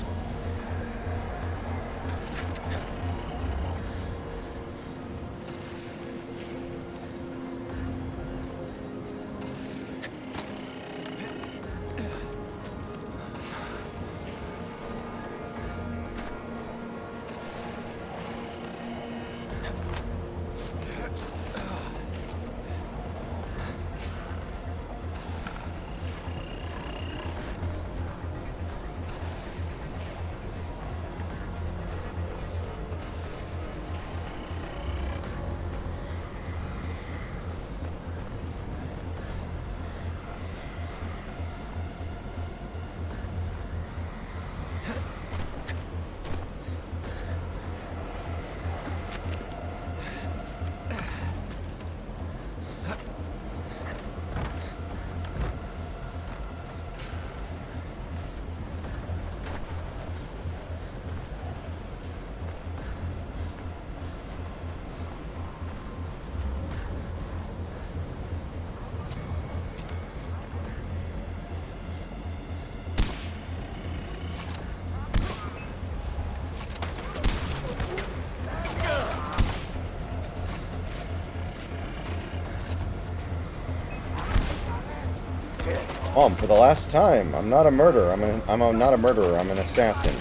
For the last time, I'm not a murderer. I'm not a murderer. I'm an assassin.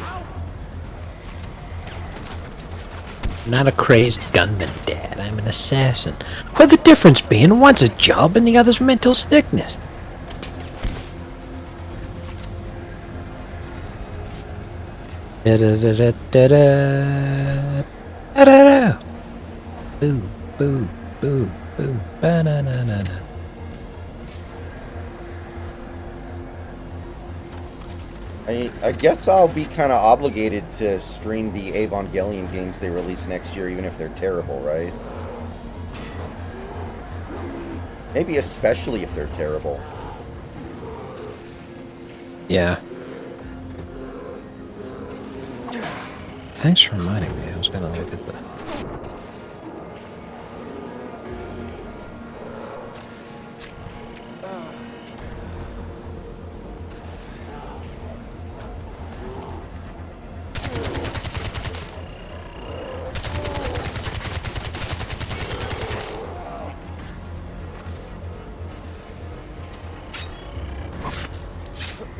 Not a crazed gunman, Dad. I'm an assassin. What the difference being one's a job and the other's mental sickness? Da-da-da-da-da-da. Boo, boo, boo, boo. Ba-na-na-na-na. I guess I'll be kind of obligated to stream the Evangelion games they release next year, even if they're terrible, right? Maybe especially if they're terrible. Yeah. Thanks for reminding me. I was gonna look at that.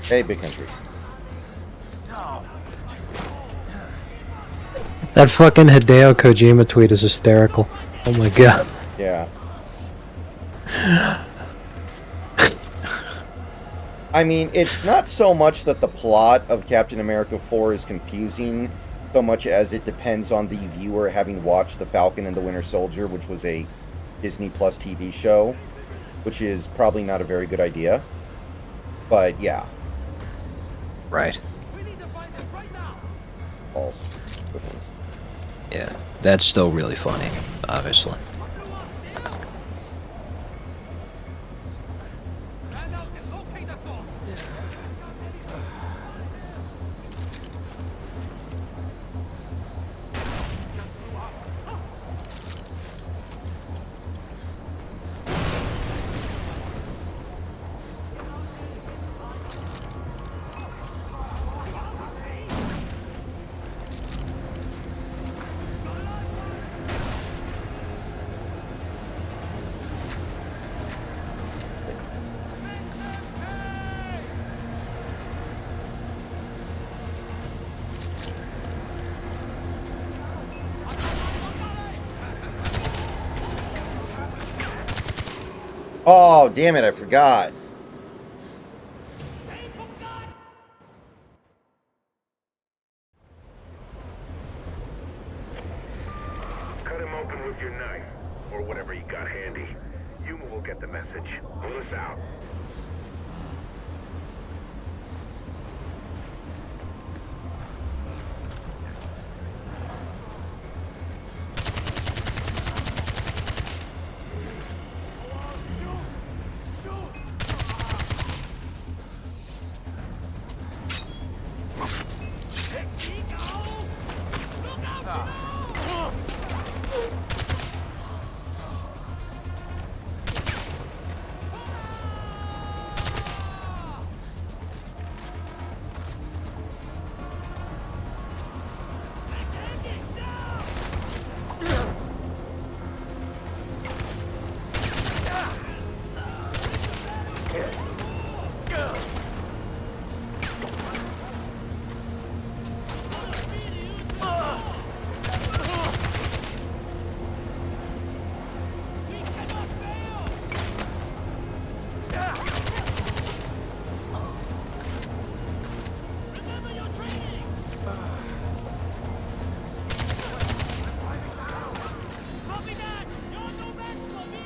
Hey, Big Country. That fucking Hideo Kojima tweet is hysterical. Oh my god. Yeah. I mean, it's not so much that the plot of Captain America 4 is confusing, so much as it depends on the viewer having watched The Falcon and the Winter Soldier, which was a Disney Plus TV show, which is probably not a very good idea. But yeah, Right. We need to find them right now. false. Good ones. Yeah. That's still really funny, obviously. Man out and locate the source. Oh, damn it, I forgot. Cut him open with your knife, or whatever you got handy. Yuma will get the message. Pull us out. Copy that. You're no match for me.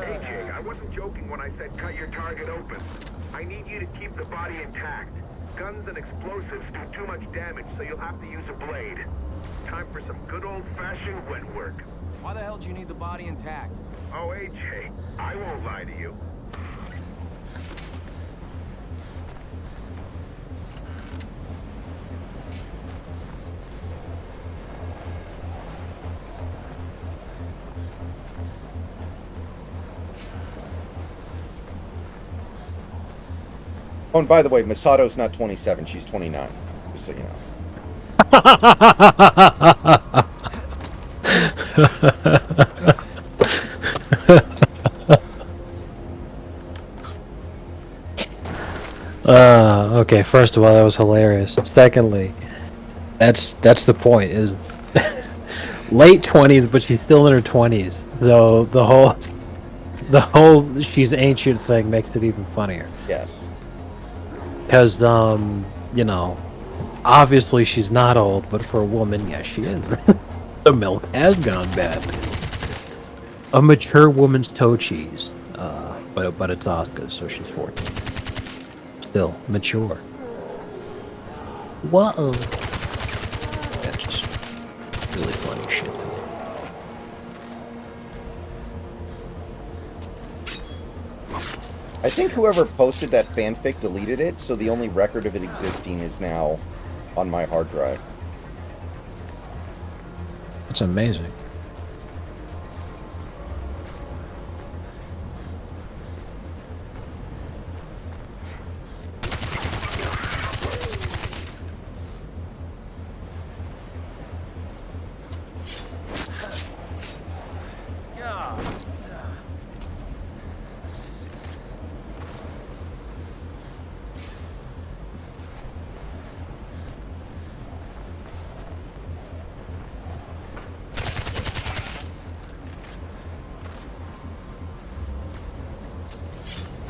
AJ, I wasn't joking when I said cut your target open. I need you to keep the body intact. Guns and explosives do too much damage, so you'll have to use a blade. Time for some good old-fashioned wet work. Why the hell do you need the body intact? Oh, AJ, I won't lie to you. Oh, and by the way, Misato's not 27, she's 29. Just so you know. Okay, first of all, that was hilarious. Secondly, that's the point, is late 20s, but she's still in her 20s. So the whole she's ancient thing makes it even funnier. Yes. Because, you know, obviously she's not old, but for a woman, yes, she is. The milk has gone bad. A mature woman's toe cheese. But it's Asuka, so she's 14. Still, mature. Whoa. That's just really funny shit. I think whoever posted that fanfic deleted it, so the only record of it existing is now on my hard drive. It's amazing.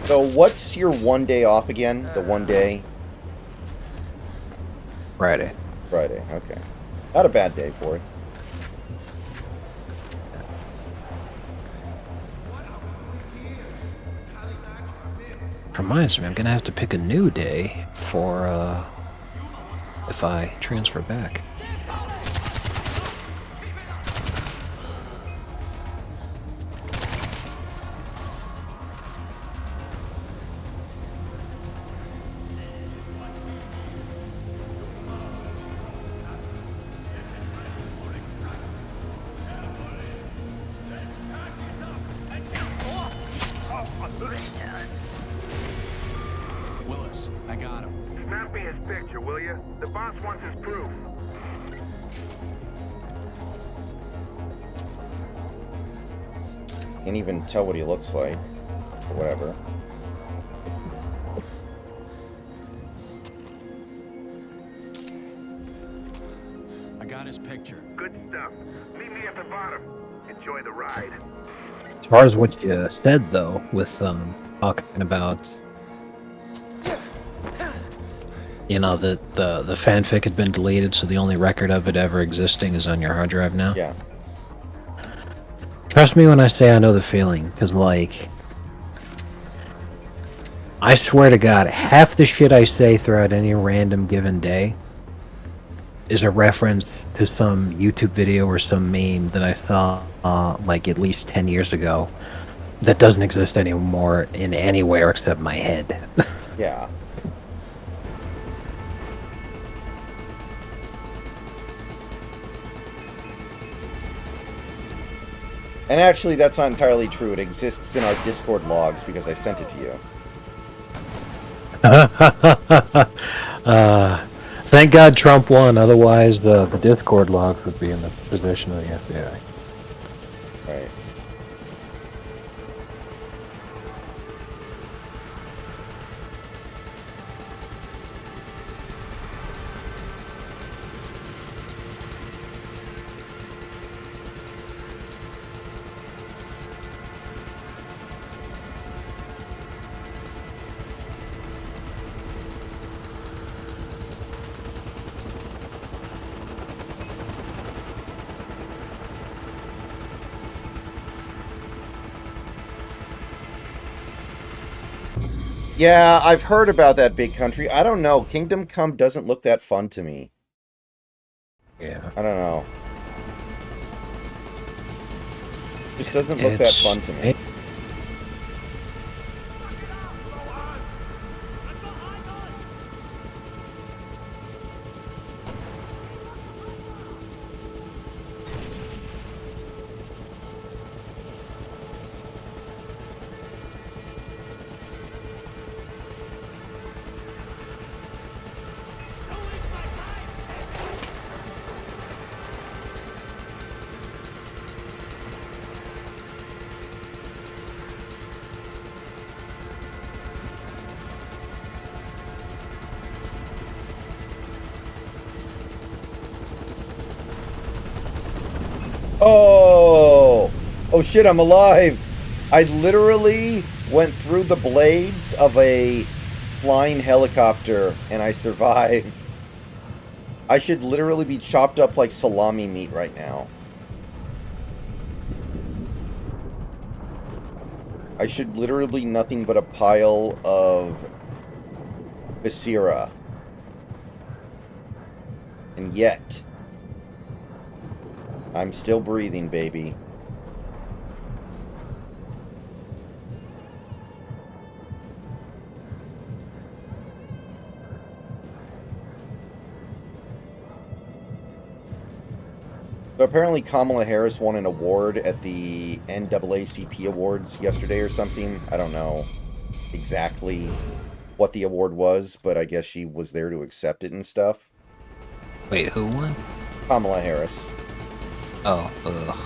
So what's your one day off again? The one day? Friday. Friday, okay. Not a bad day for it. Reminds me, I'm gonna have to pick a new day for, if I transfer back. Willis, I got him. Snap me his picture, will you? The boss wants his proof. Can't even tell what he looks like. Or whatever. I got his picture. Good stuff. Meet me at the bottom. Enjoy the ride. As far as what you said, though, with talking about, you know, that the fanfic had been deleted, so the only record of it ever existing is on your hard drive now. Yeah. Trust me when I say I know the feeling, because, like, I swear to God, half the shit I say throughout any random given day is a reference to some YouTube video or some meme that I saw, like, at least 10 years ago that doesn't exist anymore in anywhere except my head. Yeah. And actually, that's not entirely true. It exists in our Discord logs because I sent it to you. Thank God Trump won, otherwise the Discord logs would be in the possession of the FBI. Right. Yeah, I've heard about that big country. I don't know. Kingdom Come doesn't look that fun to me. Yeah. I don't know. Just doesn't look that fun to me. Oh! Oh shit, I'm alive! I literally went through the blades of a flying helicopter and I survived. I should literally be chopped up like salami meat right now. I should literally be nothing but a pile of viscera. And yet, I'm still breathing, baby. So apparently Kamala Harris won an award at the NAACP Awards yesterday or something. I don't know exactly what the award was, but I guess she was there to accept it and stuff. Wait, who won? Kamala Harris. Oh, ugh.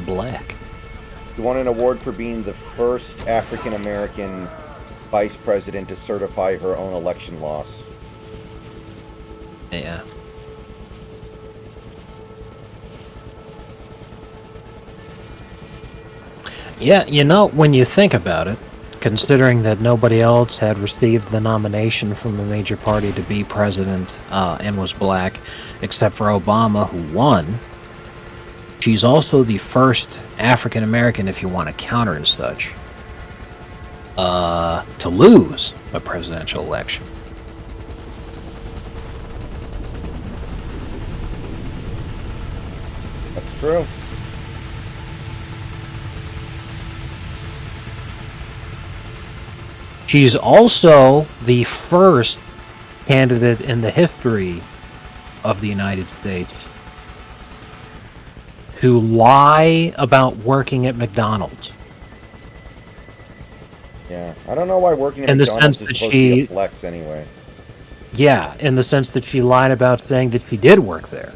Black. She won an award for being the first African-American vice president to certify her own election loss. Yeah. Yeah, you know, when you think about it, considering that nobody else had received the nomination from a major party to be president and was black, except for Obama, who won, she's also the first African American, if you want to count her and such, to lose a presidential election. That's true. She's also the first candidate in the history of the United States to lie about working at McDonald's. Yeah. I don't know why working at In the McDonald's sense is that supposed to be a she- flex anyway. Yeah, in the sense that she lied about saying that she did work there.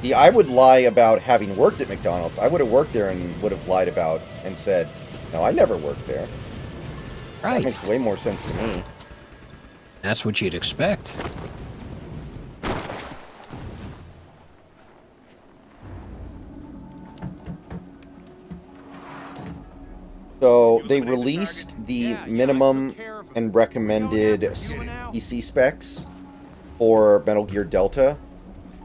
See, I would lie about having worked at McDonald's. I would have worked there and would have lied about and said, no, I never worked there. That Right. makes way more sense to me. That's what you'd expect. So You they liquidated the released target? the Yeah, I minimum took care of him. and What are you recommended going after? You and Al? PC specs for Metal Gear Delta.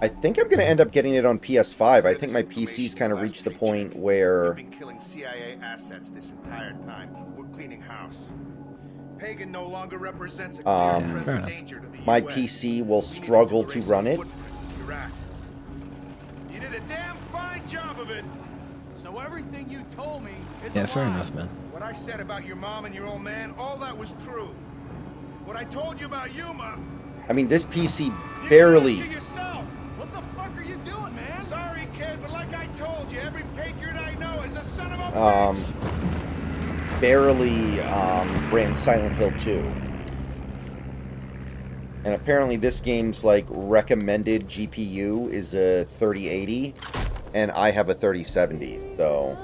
I think I'm going to end up getting it on PS5. I think my PC's kind of reached the point where We've been killing CIA assets this entire time. We're cleaning house. Pagan no longer represents a clear and fair present enough. danger to the my US. PC will We need struggle to erase run the it. footprint you're at. You did a damn fine job of it. So everything you told me is Yeah, a fair lie. enough, man. What I said about your mom and your old man, all that was true. What I told you about Yuma, I mean, this PC you barely... can ask yourself. What the fuck are you doing, man? Sorry, kid, but like I told you, every patriot I know is a son of a bitch. barely ran Silent Hill 2. And apparently this game's like recommended GPU is a 3080 and I have a 3070. So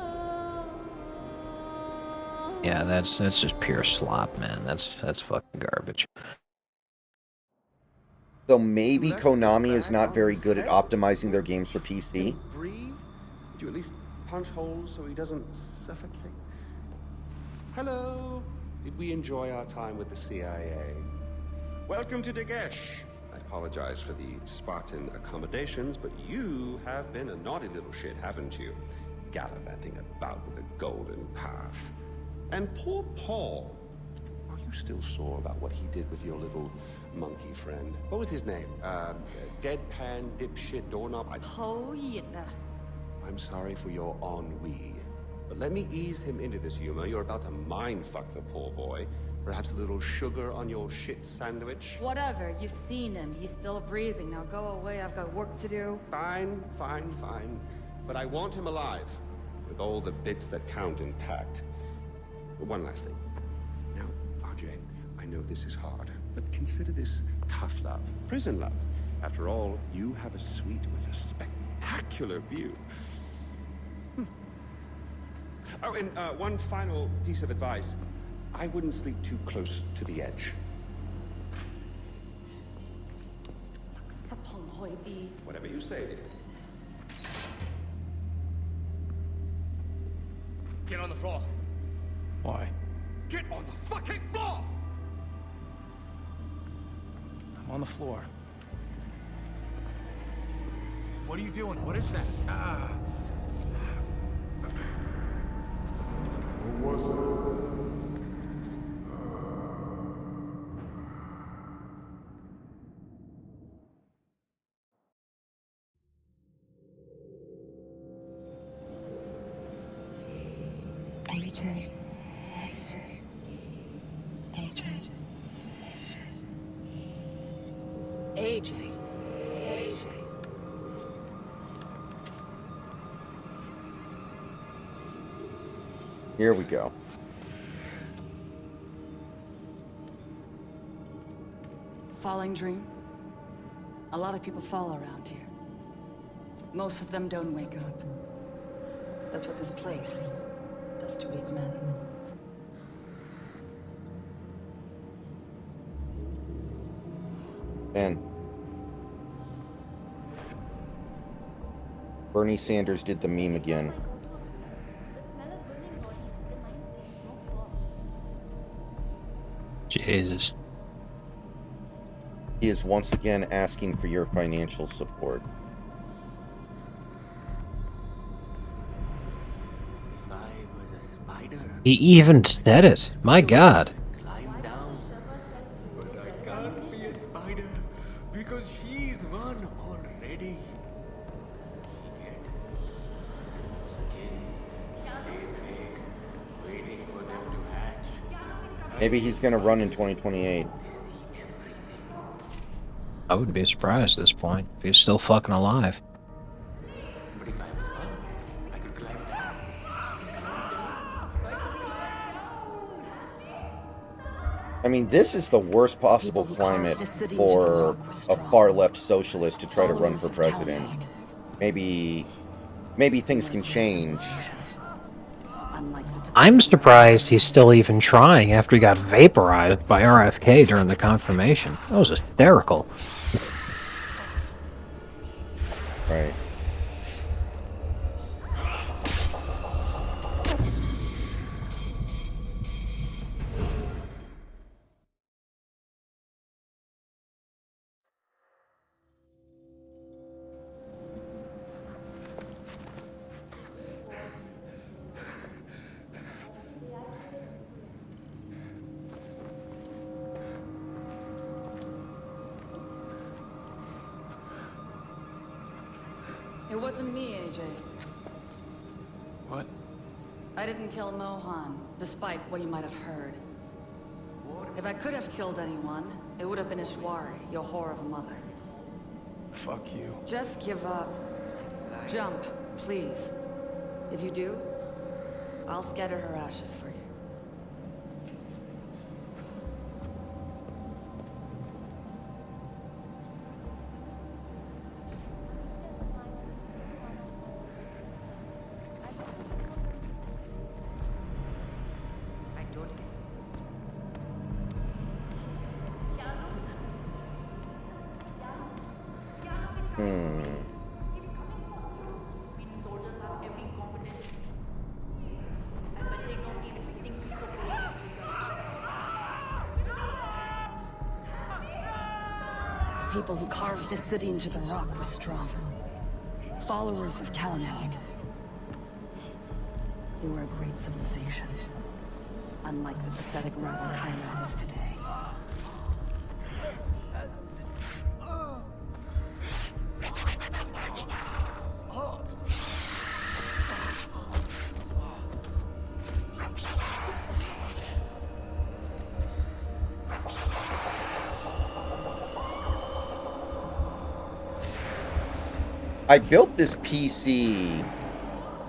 Yeah, that's just pure slop, man. That's fucking garbage. maybe Konami is not very good at optimizing their games for PC. Breathe? Would you at least punch holes so he doesn't suffocate? Hello. Did we enjoy our time with the CIA? Welcome to Dagesh. I apologize for the Spartan accommodations, but you have been a naughty little shit, haven't you? Gallivanting about with a golden path. And poor Paul. Are you still sore about what he did with your little monkey friend? What was his name? Deadpan dipshit doorknob? 好熱啊！ I'm sorry for your ennui. But let me ease him into this humor. You're about to mind-fuck the poor boy. Perhaps a little sugar on your shit sandwich? Whatever, you've seen him. He's still breathing. Now go away. I've got work to do. Fine, fine, fine. But I want him alive, with all the bits that count intact. One last thing. Now, RJ, I know this is hard, but consider this tough love, prison love. After all, you have a suite with a spectacular view. Oh, and one final piece of advice. I wouldn't sleep too close to the edge. 失控開啲。 Whatever you say, dear. Get on the floor. Why? Get on the fucking floor! I'm on the floor. What are you doing? What is that? AJ. AJ. AJ. Here we go. Falling dream? A lot of people fall around here. Most of them don't wake up. That's what this place does to weak men. Man. Bernie Sanders did the meme again. Jesus. He is once again asking for your financial support. If I was a spider, He even said it. My God. climb down. But I can't be a spider because she's one already. She gets skin, lays eggs, waiting for them to hatch. Maybe he's gonna run in 2028. They see everything. I wouldn't be surprised at this point if he's still fucking alive. But if I was one, I could climb down. I mean, this is the worst possible climate for a far-left socialist to try to run for president. Maybe things can change. I'm surprised he's still even trying after he got vaporized by RFK during the confirmation. That was hysterical. Right. It wasn't me, AJ. What? I didn't kill Mohan, despite what you might have heard. If I could have killed anyone, it would have been Ishwari, your whore of a mother. Fuck you. Just give up. Jump, please. If you do, I'll scatter her ashes for you. People who carved this city into the rock were strong. Followers of Kalanag. They were a great civilization. Unlike the pathetic rival Kainad is today. I built this PC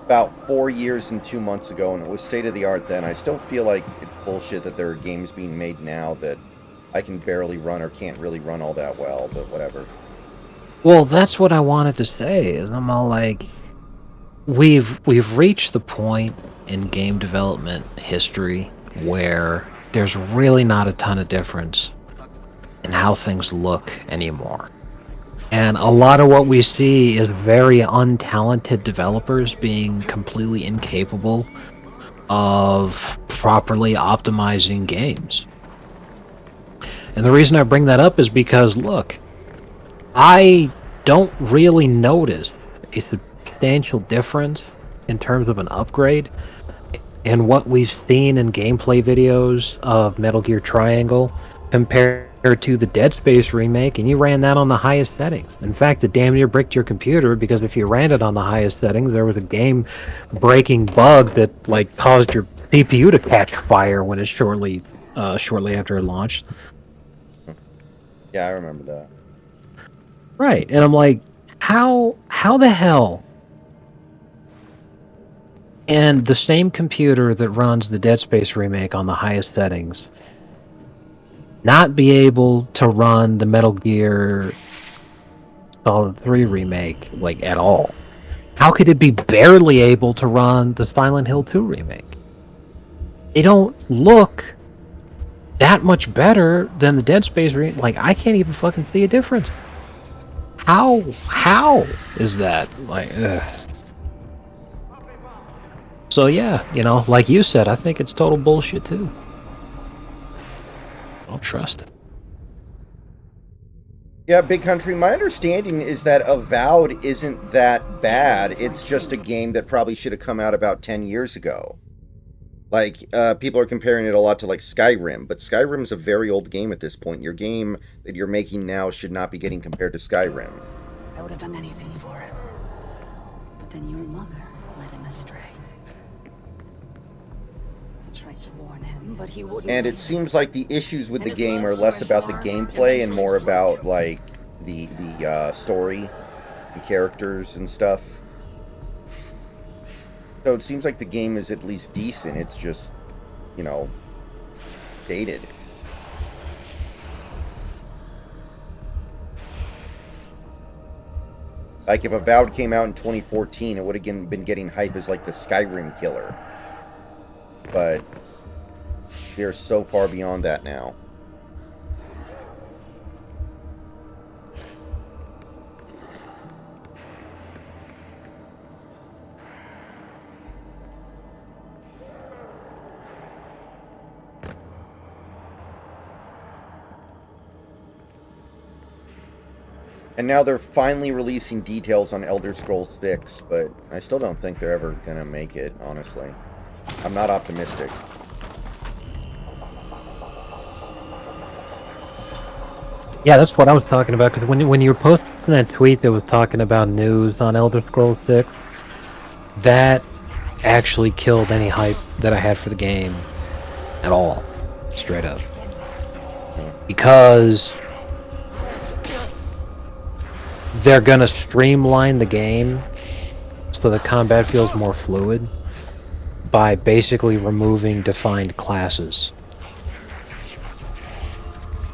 about 4 years and 2 months ago, and it was state-of-the-art then. I still feel like it's bullshit that there are games being made now that I can barely run or can't really run all that well, but whatever. Well, that's what I wanted to say. Is I'm all like, we've reached the point in game development history where there's really not a ton of difference in how things look anymore. And a lot of what we see is very untalented developers being completely incapable of properly optimizing games. And the reason I bring that up is because, look, I don't really notice a substantial difference in terms of an upgrade and what we've seen in gameplay videos of Metal Gear Triangle compared to the Dead Space remake, and you ran that on the highest settings. In fact, it damn near bricked your computer, because if you ran it on the highest settings, there was a game-breaking bug that like caused your CPU to catch fire when it shortly after it launched. Yeah, I remember that. Right, and I'm like, how the hell? And the same computer that runs the Dead Space remake on the highest settings not be able to run the Metal Gear Solid 3 remake, like, at all? How could it be barely able to run the Silent Hill 2 remake? They don't look that much better than the Dead Space remake. Like, I can't even fucking see a difference. How is that? Like, ugh. So yeah, like you said, I think it's total bullshit too. I don't trust it. Yeah, Big Country, my understanding is that Avowed isn't that bad. It's just a game that probably should have come out about 10 years ago. Like, people are comparing it a lot to, like, Skyrim, but Skyrim's a very old game at this point. Your game that you're making now should not be getting compared to Skyrim. I would have done anything for him. But then your mother led him astray. I tried to warn him, but he wouldn't. And it seems like the issues with the game are less about the gameplay and more about, like, the story and characters and stuff. So it seems like the game is at least decent. It's just, dated. Like, if Avowed came out in 2014, it would have been getting hype as, like, the Skyrim killer. But they're so far beyond that now. And now they're finally releasing details on Elder Scrolls 6, but I still don't think they're ever gonna make it, honestly. I'm not optimistic. Yeah, that's what I was talking about, because when you were posting that tweet that was talking about news on Elder Scrolls 6, that actually killed any hype that I had for the game at all, straight up. Because they're gonna streamline the game so the combat feels more fluid by basically removing defined classes.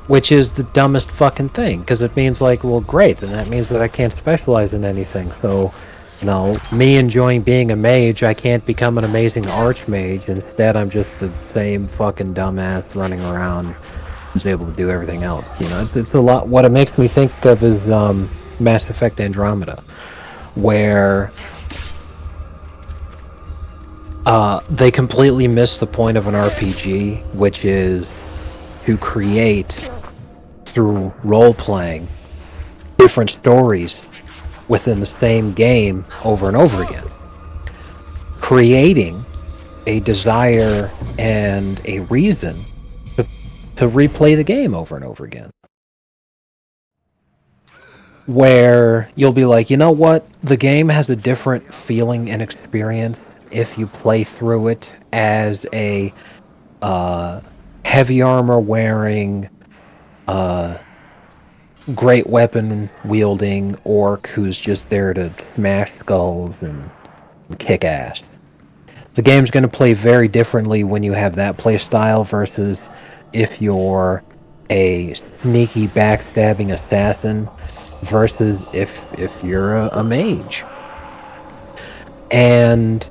Which is the dumbest fucking thing, because it means, like, well, great, then that means that I can't specialize in anything. So, me enjoying being a mage, I can't become an amazing archmage. Instead, I'm just the same fucking dumbass running around who's able to do everything else. It's a lot. What it makes me think of is Mass Effect Andromeda, where they completely miss the point of an RPG, which is to create, through role-playing, different stories within the same game over and over again. Creating a desire and a reason to replay the game over and over again. Where you'll be like, you know what? The game has a different feeling and experience if you play through it as a heavy armor wearing, great weapon wielding orc who's just there to smash skulls and kick ass. The game's going to play very differently when you have that play style versus if you're a sneaky backstabbing assassin versus if you're a mage. And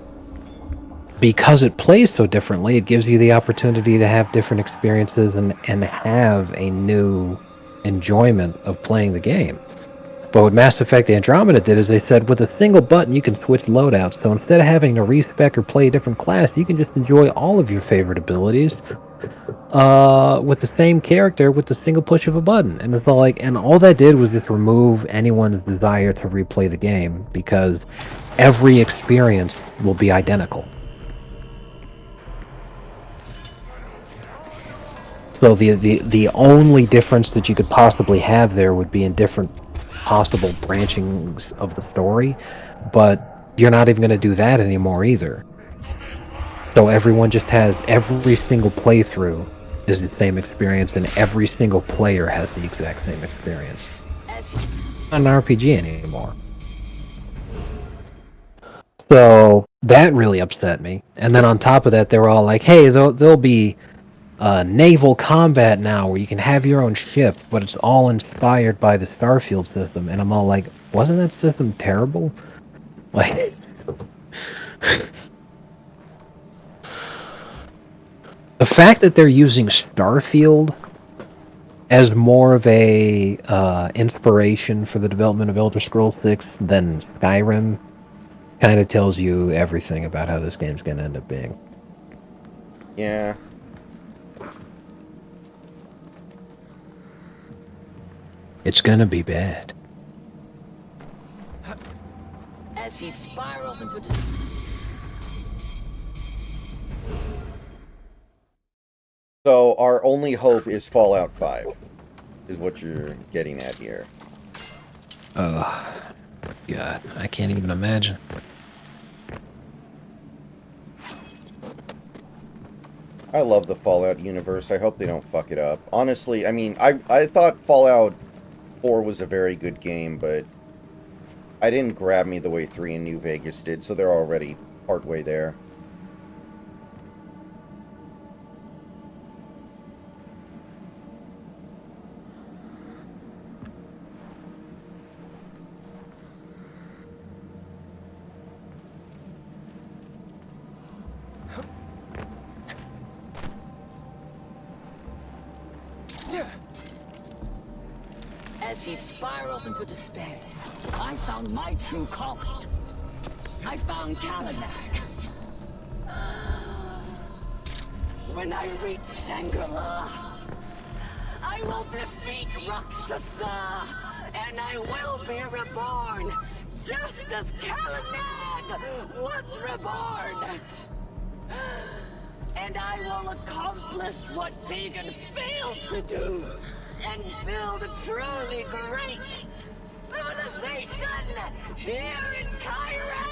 because it plays so differently, it gives you the opportunity to have different experiences and have a new enjoyment of playing the game. But what Mass Effect Andromeda did is they said with a single button you can switch loadouts. So instead of having to respec or play a different class, you can just enjoy all of your favorite abilities with the same character with the single push of a button. And it's all like, and all that did was just remove anyone's desire to replay the game, because every experience will be identical. So the only difference that you could possibly have there would be in different possible branchings of the story, but you're not even going to do that anymore either. So everyone just has every single playthrough is the same experience, and every single player has the exact same experience. Not an RPG anymore. So that really upset me. And then on top of that, they were all like, "Hey, there'll be naval combat now, where you can have your own ship, but it's all inspired by the Starfield system." And I'm all like, "Wasn't that system terrible?" Like, the fact that they're using Starfield as more of a inspiration for the development of Elder Scrolls 6 than Skyrim kind of tells you everything about how this game's going to end up being. Yeah. It's going to be bad. As he spirals into the... So our only hope is Fallout 5, is what you're getting at here. Oh, God, I can't even imagine. I love the Fallout universe. I hope they don't fuck it up. Honestly, I mean, I thought Fallout 4 was a very good game, but it didn't grab me the way 3 and New Vegas did, so they're already partway there. As he spirals into despair, I found my true calling. I found Kalanak. When I reach Shangri-La, I will defeat Rakshasa, and I will be reborn, just as Kalanak was reborn. And I will accomplish what Pagan failed to do, and build a truly great civilization here in Kyrat!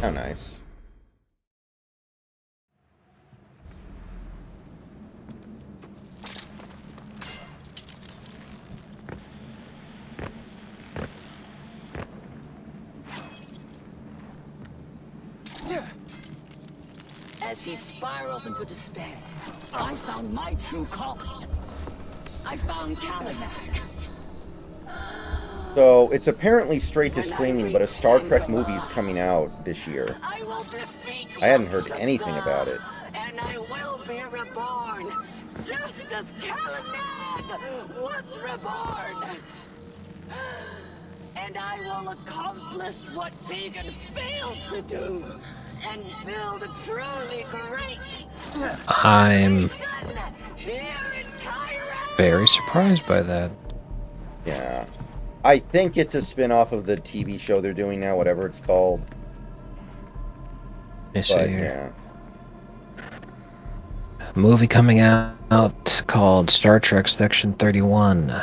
How nice. As he spirals into despair, I found my true calling. I found Kalanak. So, it's apparently straight to streaming, but a Star Trek movie's coming out this year. I hadn't heard anything about it. And I will be reborn, just as Kalanak was reborn. And I will accomplish what Pagan failed to do, and build a truly great... I'm very surprised by that. Yeah. I think it's a spin-off of the TV show they're doing now, whatever it's called. Let me see But, here. yeah. Movie coming out called Star Trek Section 31.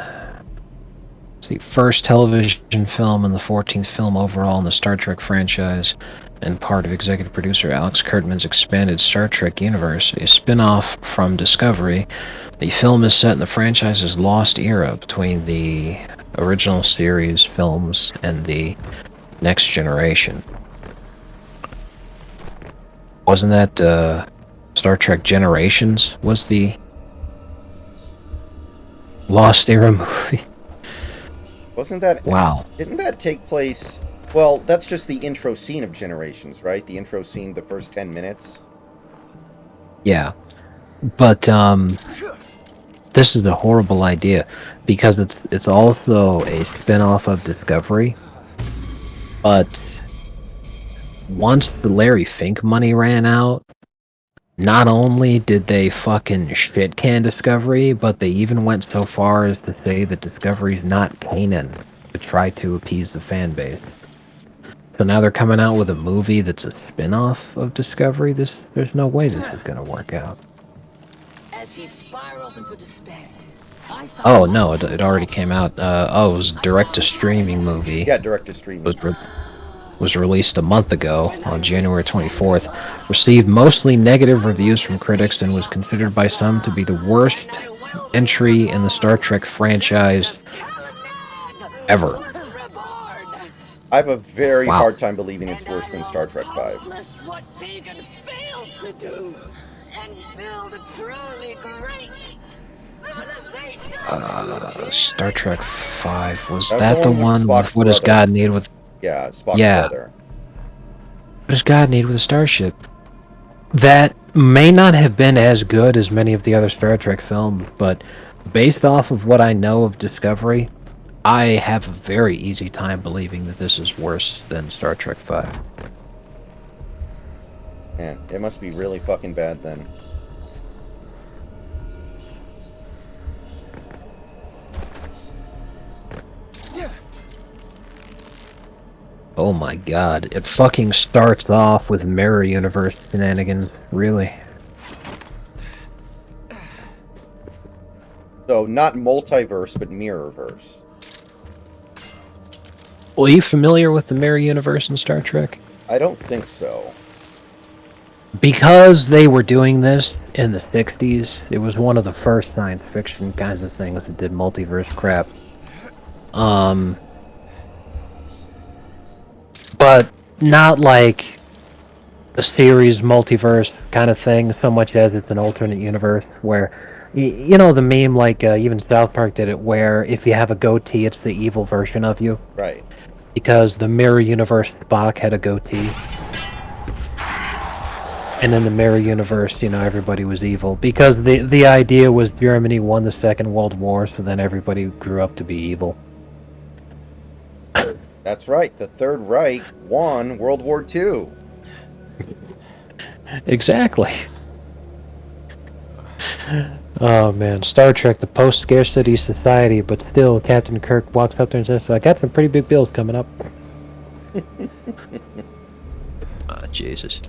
See, first television film and the 14th film overall in the Star Trek franchise, and part of executive producer Alex Kurtzman's expanded Star Trek universe, a spin-off from Discovery. The film is set in the franchise's lost era between the original series films and the Next Generation. Wasn't that Star Trek Generations was the lost era movie? Wasn't that... Wow. Didn't that take place... Well, that's just the intro scene of Generations, right? The intro scene, the first 10 minutes. Yeah. But, this is a horrible idea because it's also a spin-off of Discovery. But once the Larry Fink money ran out, not only did they fucking shit can Discovery, but they even went so far as to say that Discovery's not canon to try to appease the fan base. So now they're coming out with a movie that's a spin-off of Discovery. There's no way this is gonna work out. As he spirals into despair, I saw Oh no, it already came out. It was a direct-to-streaming movie. Yeah, direct to streaming. Was released a month ago on January 24th, received mostly negative reviews from critics, and was considered by some to be the worst entry in the Star Trek franchise ever. I have a very Wow. hard time believing it's worse than Star Trek V. what Vegan failed to do and build a truly great civilization. Star Trek V, was That's that the the one one with with Spock's what does brother. God need with Yeah, Spock's Yeah. brother. what does God need with a starship? That may not have been as good as many of the other Star Trek films, but based off of what I know of Discovery, I have a very easy time believing that this is worse than Star Trek V. Man, it must be really fucking bad then. Oh my god, it fucking starts off with Mirror Universe shenanigans, really. So, not multiverse, but mirrorverse. Well, are you familiar with the Mirror Universe in Star Trek? I don't think so. Because they were doing this in the 60s, it was one of the first science fiction kinds of things that did multiverse crap. But not like a series multiverse kind of thing, so much as it's an alternate universe where, you know the meme, like even South Park did it, where if you have a goatee, it's the evil version of you. Right. Because the Mirror Universe Spock had a goatee. And in the Mirror Universe, you know, everybody was evil. Because the idea was Germany won the Second World War, so then everybody grew up to be evil. That's right. The Third Reich won World War II. Exactly. Oh man, Star Trek, the post-scarcity society, but still Captain Kirk walks up there and says, I got some pretty big bills coming up. Ah, Jesus.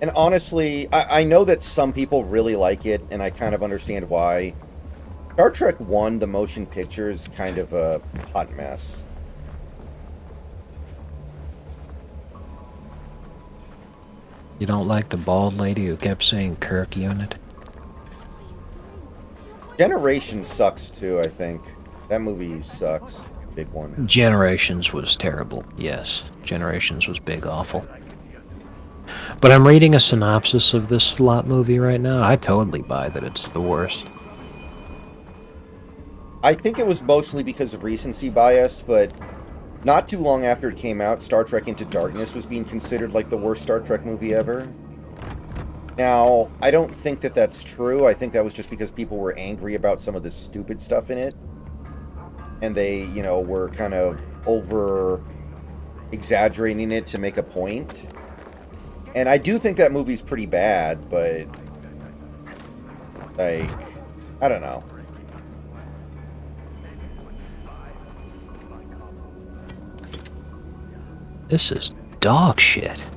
And honestly, I know that some people really like it, and I kind of understand why. Star Trek 1, the motion picture, is kind of a hot mess. You don't like the bald lady who kept saying Kirk unit? Generations sucks too, I think. That movie sucks. Big one. Generations was terrible, yes. Generations was big awful. But I'm reading a synopsis of this slot movie right now. I totally buy that it's the worst. I think it was mostly because of recency bias, but not too long after it came out, Star Trek Into Darkness was being considered like the worst Star Trek movie ever. Now, I don't think that that's true. I think that was just because people were angry about some of the stupid stuff in it. And they, you know, were kind of over-exaggerating it to make a point. And I do think that movie's pretty bad, but... like... I don't know. This is dog shit.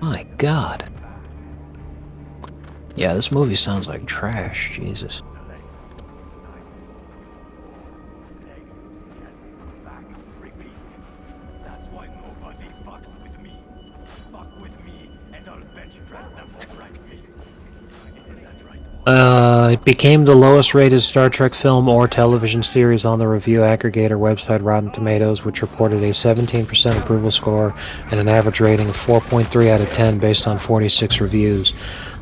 My god. Yeah, this movie sounds like trash, Jesus. That's why nobody fucks with me. Fuck with me, and I'll bench press them for breakfast. Isn't that right? It became the lowest rated Star Trek film or television series on the review aggregator website Rotten Tomatoes, which reported a 17% approval score and an average rating of 4.3 out of 10 based on 46 reviews.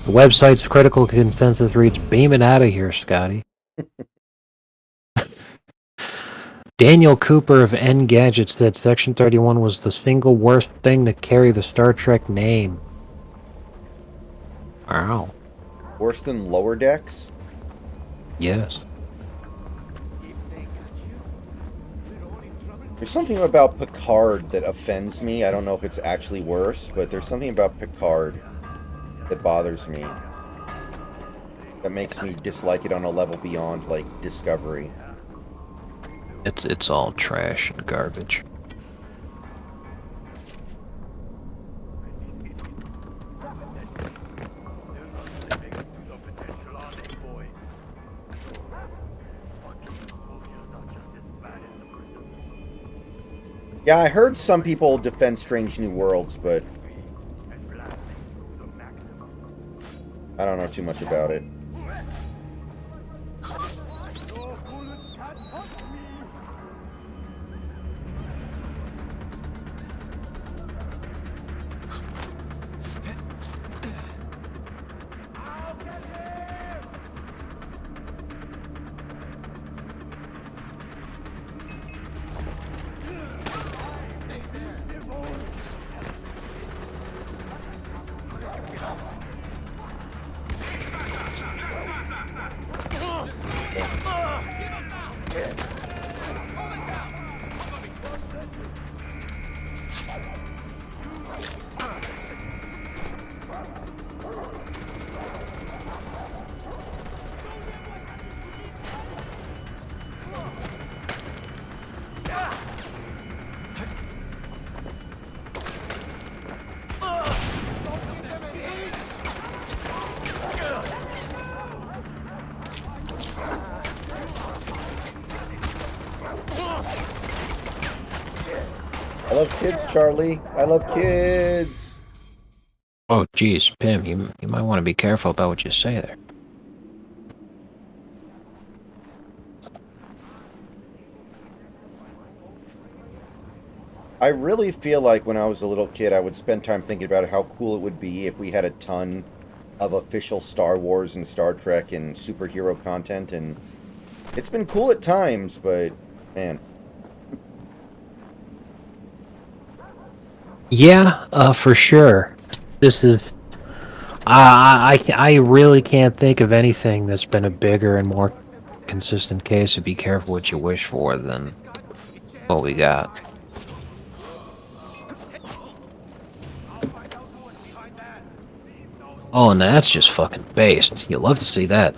The website's critical consensus reads, "Beam it out of here, Scotty." Daniel Cooper of Engadget said Section 31 was the single worst thing to carry the Star Trek name. Wow. Worse than Lower Decks? Yes. There's something about Picard that offends me. I don't know if it's actually worse, but there's something about Picard that bothers me. That makes me dislike it on a level beyond, like, Discovery. It's all trash and garbage. Yeah, I heard some people defend Strange New Worlds, but I don't know too much about it. I love kids, Charlie. I love kids. Oh, geez, Pim, you might want to be careful about what you say there. I really feel like when I was a little kid, I would spend time thinking about how cool it would be if we had a ton of official Star Wars and Star Trek and superhero content, and it's been cool at times, but, man. Yeah, for sure. This is... I really can't think of anything that's been a bigger and more consistent case of be careful what you wish for than what we got. Oh, and that's just fucking based. You love to see that.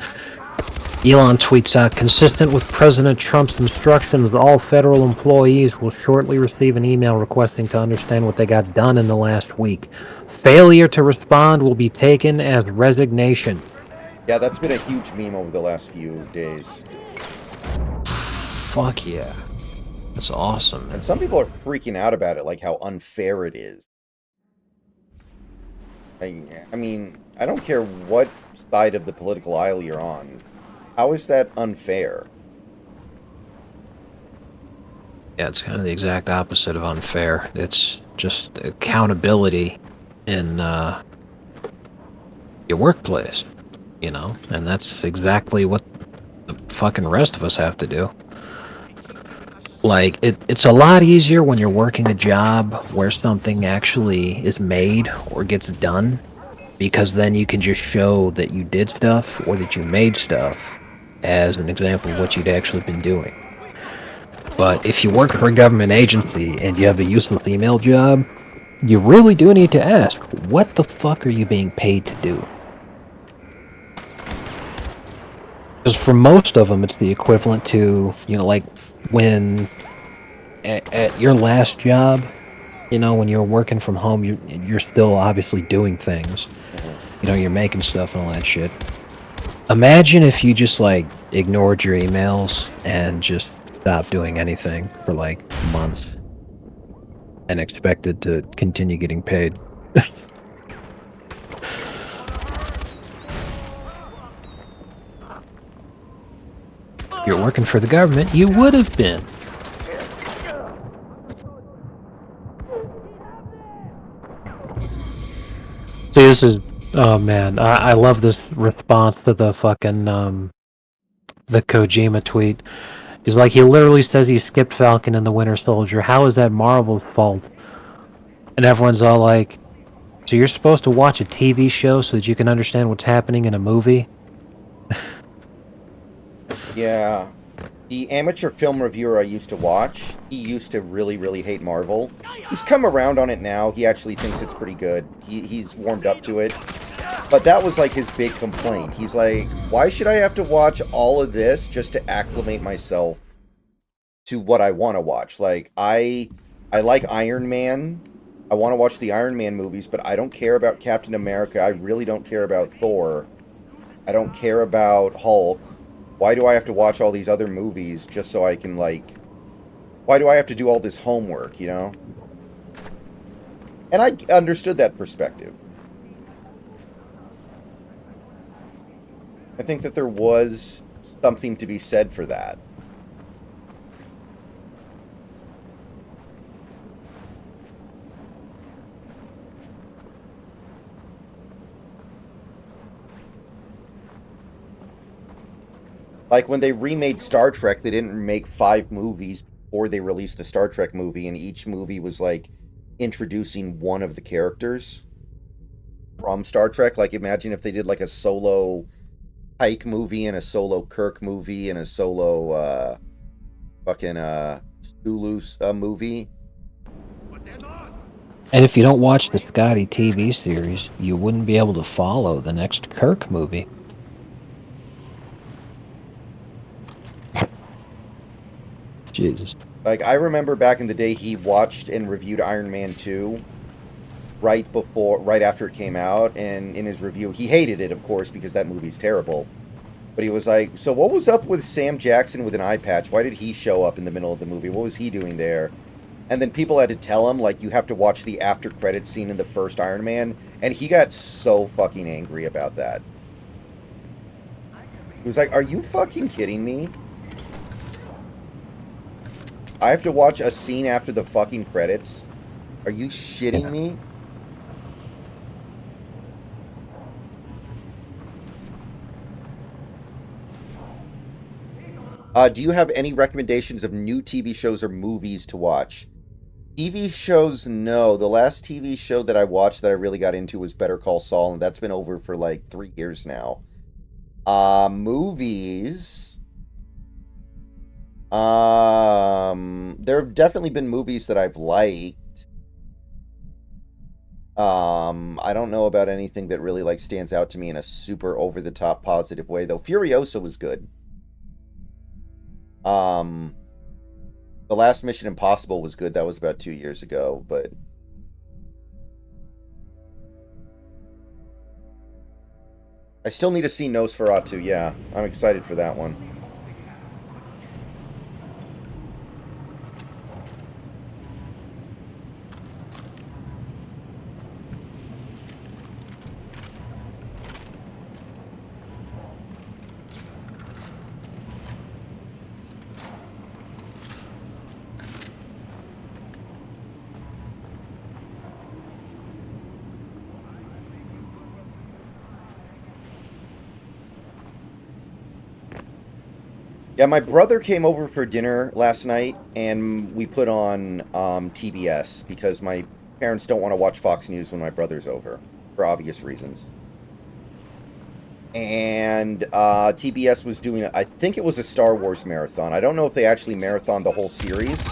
Elon tweets out, consistent with President Trump's instructions, all federal employees will shortly receive an email requesting to understand what they got done in the last week. Failure to respond will be taken as resignation. Yeah, that's been a huge meme over the last few days. Fuck yeah. That's awesome. And some people are freaking out about it, like how unfair it is. I mean, I don't care what side of the political aisle you're on. How is that unfair? Yeah, it's kind of the exact opposite of unfair. It's just accountability in your workplace, you know? And that's exactly what the fucking rest of us have to do. Like, it's a lot easier when you're working a job where something actually is made or gets done, because then you can just show that you did stuff or that you made stuff as an example of what you'd actually been doing. But if you work for a government agency and you have a useless email job, you really do need to ask, what the fuck are you being paid to do? Because for most of them, it's the equivalent to, you know, like when at your last job, you know, when you're working from home, you're still obviously doing things. You know, you're making stuff and all that shit. Imagine if you just, like, ignored your emails and just stopped doing anything for, like, months and expected to continue getting paid. If you're working for the government, you would have been. See, this is Oh man, I love this response to the fucking the Kojima tweet. He's like, he literally says he skipped Falcon and the Winter Soldier. How is that Marvel's fault? And everyone's all like, so you're supposed to watch a TV show so that you can understand what's happening in a movie? Yeah. The amateur film reviewer I used to watch, he used to really, really hate Marvel. He's come around on it now. He actually thinks it's pretty good. He's warmed up to it. But that was like his big complaint. He's like, why should I have to watch all of this just to acclimate myself to what I want to watch? Like, I like Iron Man. I want to watch the Iron Man movies, but I don't care about Captain America. I really don't care about Thor. I don't care about Hulk. Why do I have to watch all these other movies just so I can, like... Why do I have to do all this homework, you know? And I understood that perspective. I think that there was something to be said for that. Like, when they remade Star Trek, they didn't make 5 movies before they released the Star Trek movie, and each movie was, like, introducing one of the characters from Star Trek. Like, imagine if they did, like, a solo Pike movie, and a solo Kirk movie, and a solo, Sulu movie. And if you don't watch the Scotty TV series, you wouldn't be able to follow the next Kirk movie. Jesus. Like, I remember back in the day, he watched and reviewed Iron Man 2 right after it came out, and in his review, he hated it, of course, because that movie's terrible. But he was like, so what was up with Sam Jackson with an eye patch? Why did he show up in the middle of the movie? What was he doing there? And then people had to tell him, like, you have to watch the after credits scene in the first Iron Man, and he got so fucking angry about that. He was like, are you fucking kidding me? I have to watch a scene after the fucking credits? Are you shitting me? Do you have any recommendations of new TV shows or movies to watch? TV shows, no. The last TV show that I watched that I really got into was Better Call Saul, and that's been over for like 3 years now. Movies. There have definitely been movies that I've liked. I don't know about anything that really like stands out to me in a super over-the-top positive way, though. Furiosa was good. The last Mission Impossible was good. That was about 2 years ago, but I still need to see Nosferatu. Yeah, I'm excited for that one. Yeah, my brother came over for dinner last night, and we put on TBS, because my parents don't want to watch Fox News when my brother's over, for obvious reasons. And TBS was doing, I think it was a Star Wars marathon. I don't know if they actually marathoned the whole series,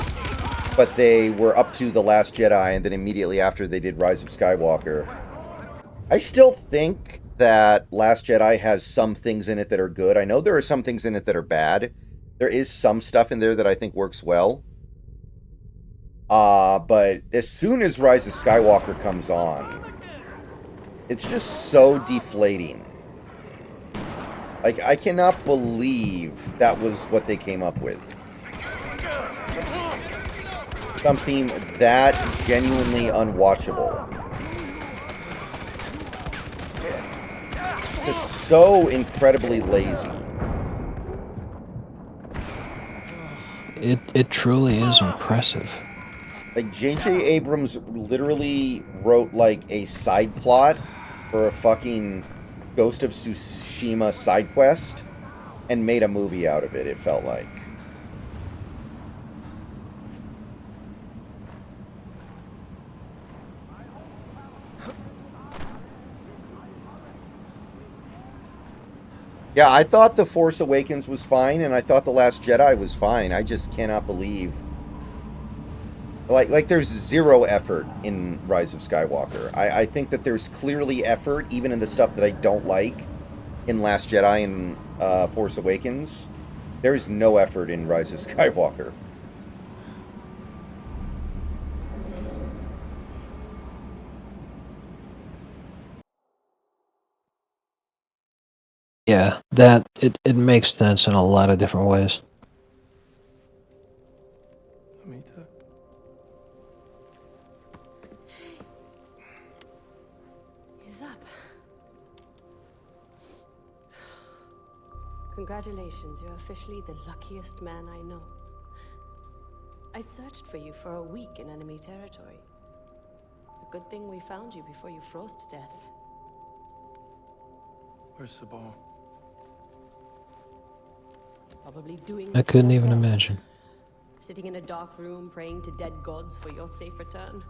but they were up to The Last Jedi, and then immediately after they did Rise of Skywalker. I still think that Last Jedi has some things in it that are good. I know there are some things in it that are bad. There is some stuff in there that I think works well. But as soon as Rise of Skywalker comes on, it's just so deflating. Like, I cannot believe that was what they came up with. Something that genuinely unwatchable. Just so incredibly lazy. It truly is impressive. Like, J.J. Abrams literally wrote, like, a side plot for a fucking Ghost of Tsushima side quest and made a movie out of it, it felt like. Yeah, I thought The Force Awakens was fine, and I thought The Last Jedi was fine. I just cannot believe... Like there's zero effort in Rise of Skywalker. I think that there's clearly effort, even in the stuff that I don't like, in Last Jedi and Force Awakens. There's no effort in Rise of Skywalker. Yeah, that it makes sense in a lot of different ways. Amita? He's up. Congratulations, you're officially the luckiest man I know. I searched for you for a week in enemy territory. It's a good thing we found you before you froze to death. Where's Sabal? Probably doing I couldn't what even was best. imagine. Sitting in a dark room praying to dead gods for your safe return.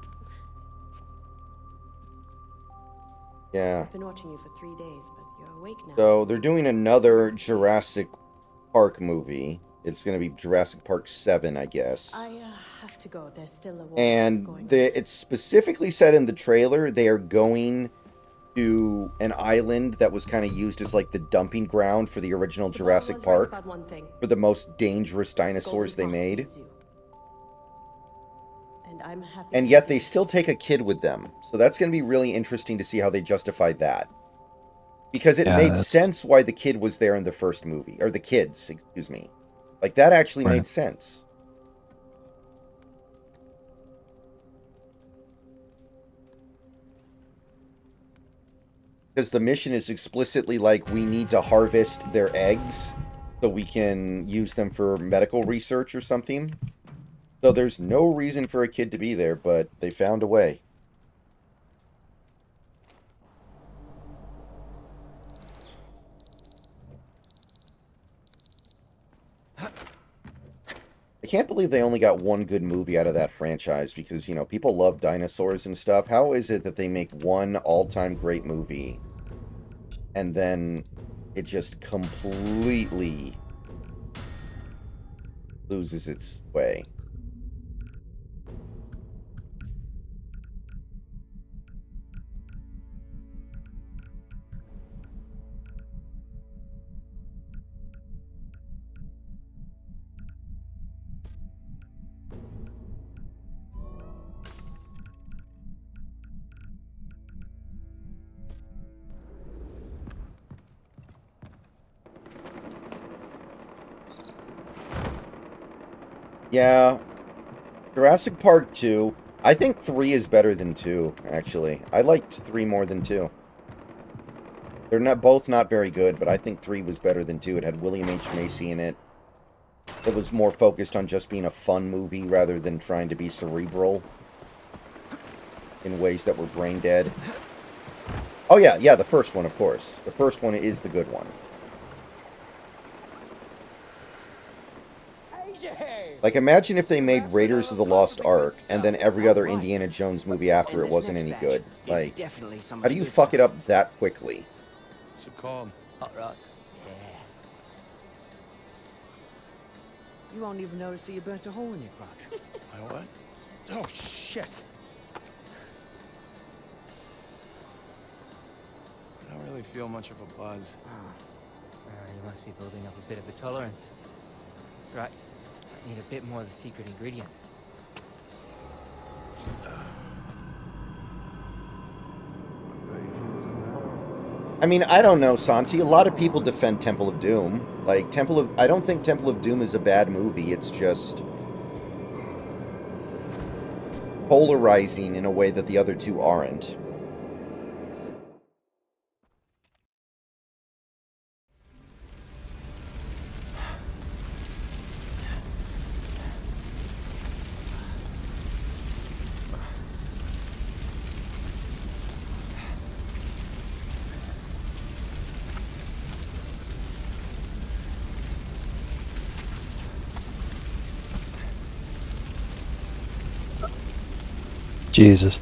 Yeah. I've been watching you for 3 days, but you're awake now. So they're doing another Jurassic Park movie. It's going to be Jurassic Park 7, I guess. I have to go. There's still a war And going on. it's specifically said in the trailer they are going to an island that was kind of used as like the dumping ground for the original Sabal Jurassic was right Park about one thing. for the most dangerous dinosaurs they Golden Pass made. needs you. And I'm happy. And yet they still take a kid with them. So that's going to be really interesting to see how they justify that. Because it Yeah, made that's- sense why the kid was there in the first movie. Or the kids, excuse me. Like, that actually Right. made sense. Because the mission is explicitly like, we need to harvest their eggs so we can use them for medical research or something. So there's no reason for a kid to be there, but they found a way. I can't believe they only got one good movie out of that franchise because, you know, people love dinosaurs and stuff. How is it that they make one all-time great movie and then it just completely loses its way? Yeah, Jurassic Park 2. I think 3 is better than 2, actually. I liked 3 more than 2. They're both not very good, but I think 3 was better than 2. It had William H. Macy in it. It was more focused on just being a fun movie rather than trying to be cerebral in ways that were brain dead. Oh yeah, the first one, of course. The first one is the good one. Like, imagine if they made Raiders of the Lost Ark, and then every other Indiana Jones movie after it wasn't any good. Like, how do you fuck it up that quickly? What's it called? Hot rocks. Yeah. You won't even notice that you burnt a hole in your crotch. My what? Oh, shit. I don't really feel much of a buzz. Oh. You must be building up a bit of a tolerance. That's right. I need a bit more of the secret ingredient. I mean, I don't know, Santi. A lot of people defend Temple of Doom. Like, I don't think Temple of Doom is a bad movie. It's just polarizing in a way that the other two aren't. Jesus.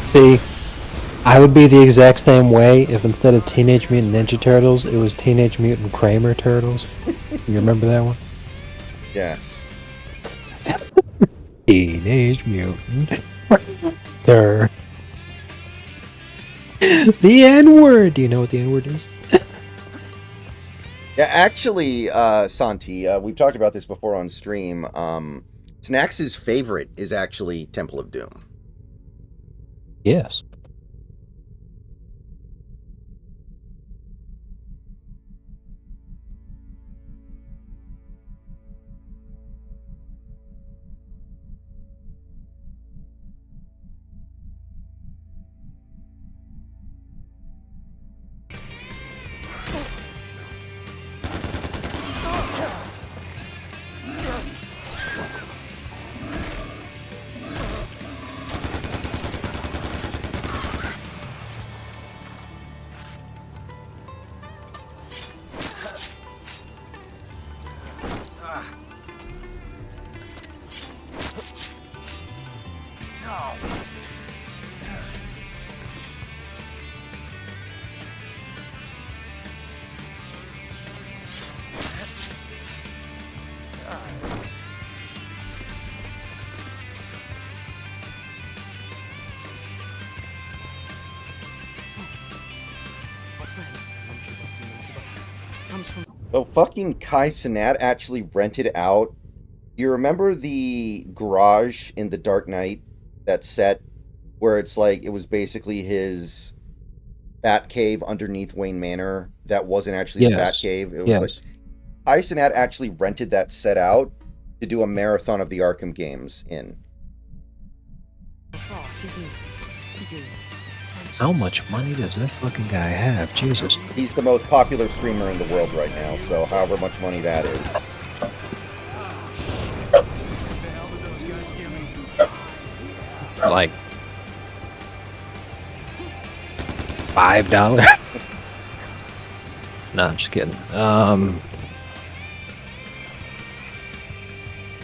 See, I would be the exact same way if instead of Teenage Mutant Ninja Turtles, it was Teenage Mutant Kramer Turtles. You remember that one? Yes. Teenage Mutant Turtles. The N-word! Do you know what the N-word is? Yeah, actually, Santi, we've talked about this before on stream. Snax's favorite is actually Temple of Doom. Yes. So fucking Kai Cenat actually rented out. You remember the garage in The Dark Knight, that set where it's like it was basically his Bat Cave underneath Wayne Manor? That wasn't actually the Bat Cave. It was like Kai Cenat actually rented that set out to do a marathon of the Arkham games in. How much money does this fucking guy have? Jesus. He's the most popular streamer in the world right now, so however much money that is. Like $5? No, I'm just kidding.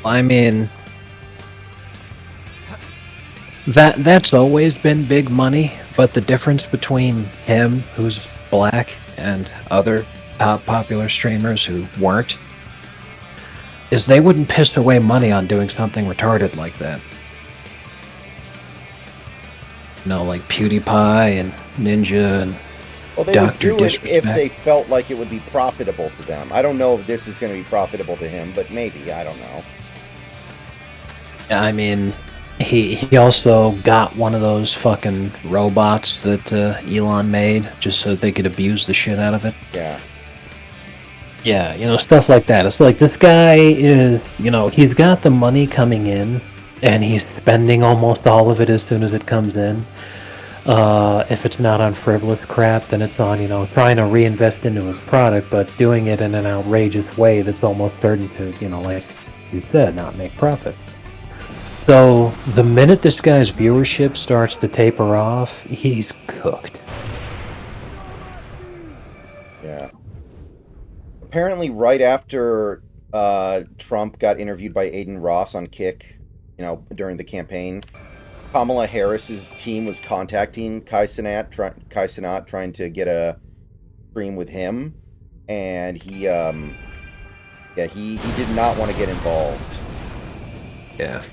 I mean, that's always been big money, but the difference between him, who's black, and other popular streamers who weren't, is they wouldn't piss away money on doing something retarded like that. You know, like PewDiePie and Ninja and well, they Dr. would do it if Disrespect. they felt like it would be profitable to them. I don't know if this is going to be profitable to him, but maybe. I don't know. I mean, he also got one of those fucking robots that Elon made just so they could abuse the shit out of it. Yeah. Yeah, you know, stuff like that. It's like this guy is, you know, he's got the money coming in, and he's spending almost all of it as soon as it comes in. If it's not on frivolous crap, then it's on, you know, trying to reinvest into his product, but doing it in an outrageous way that's almost certain to, you know, like you said, not make profit. So, the minute this guy's viewership starts to taper off, he's cooked. Yeah. Apparently, right after Trump got interviewed by Aiden Ross on Kick, you know, during the campaign, Kamala Harris's team was contacting Kai Cenat, trying to get a stream with him, and he did not want to get involved. Yeah.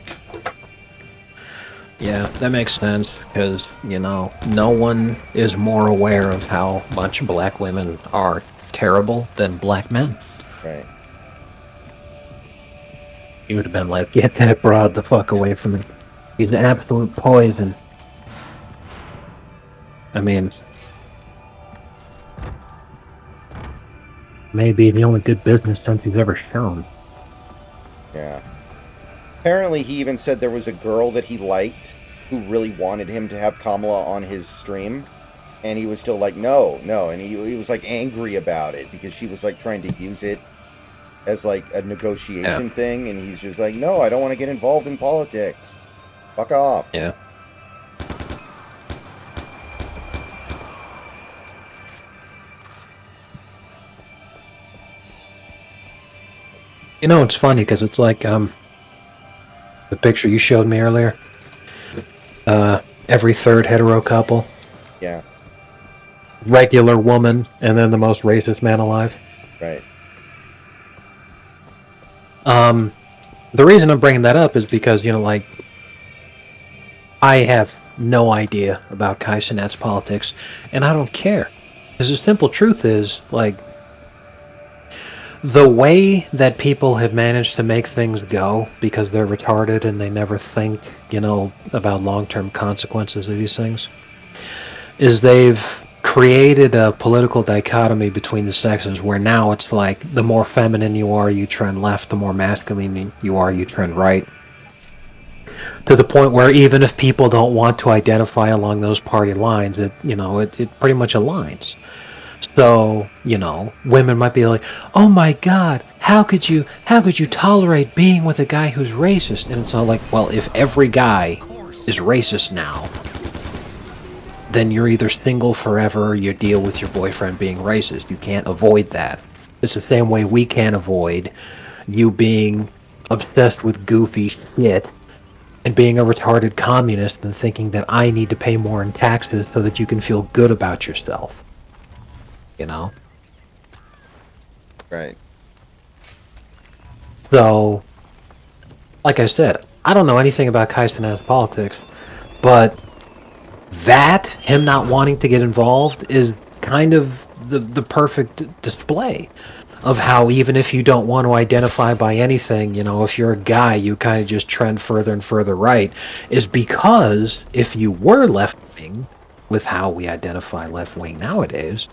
Yeah, that makes sense, because, you know, no one is more aware of how much black women are terrible than black men. Right. He would have been like, get that broad the fuck away from me. He's an absolute poison. I mean, maybe the only good business sense he's ever shown. Yeah. Apparently, he even said there was a girl that he liked who really wanted him to have Kamala on his stream, and he was still like, no, and he was like angry about it because she was like trying to use it as like a negotiation thing, and he's just like, no, I don't want to get involved in politics. Fuck off. Yeah. You know, it's funny because it's like the picture you showed me earlier. Every third hetero couple, Yeah, regular woman, and then the most racist man alive. right. The reason I'm bringing that up is because, you know, like, I have no idea about Kai Cenat's politics, and I don't care. Because the simple truth is, like, the way that people have managed to make things go because they're retarded and they never think, you know, about long-term consequences of these things, is they've created a political dichotomy between the sexes where now it's like the more feminine you are, you trend left, the more masculine you are, you trend right. To the point where even if people don't want to identify along those party lines, it pretty much aligns. So, you know, women might be like, "Oh my God, how could you tolerate being with a guy who's racist?" And it's all like, well, if every guy is racist now, then you're either single forever or you deal with your boyfriend being racist. You can't avoid that. It's the same way we can't avoid you being obsessed with goofy shit and being a retarded communist and thinking that I need to pay more in taxes so that you can feel good about yourself. You know? Right. So, like I said, I don't know anything about Kai Cenat's politics, but that, him not wanting to get involved, is kind of the perfect display of how even if you don't want to identify by anything, you know, if you're a guy, you kind of just trend further and further right, is because if you were left-wing, with how we identify left-wing nowadays,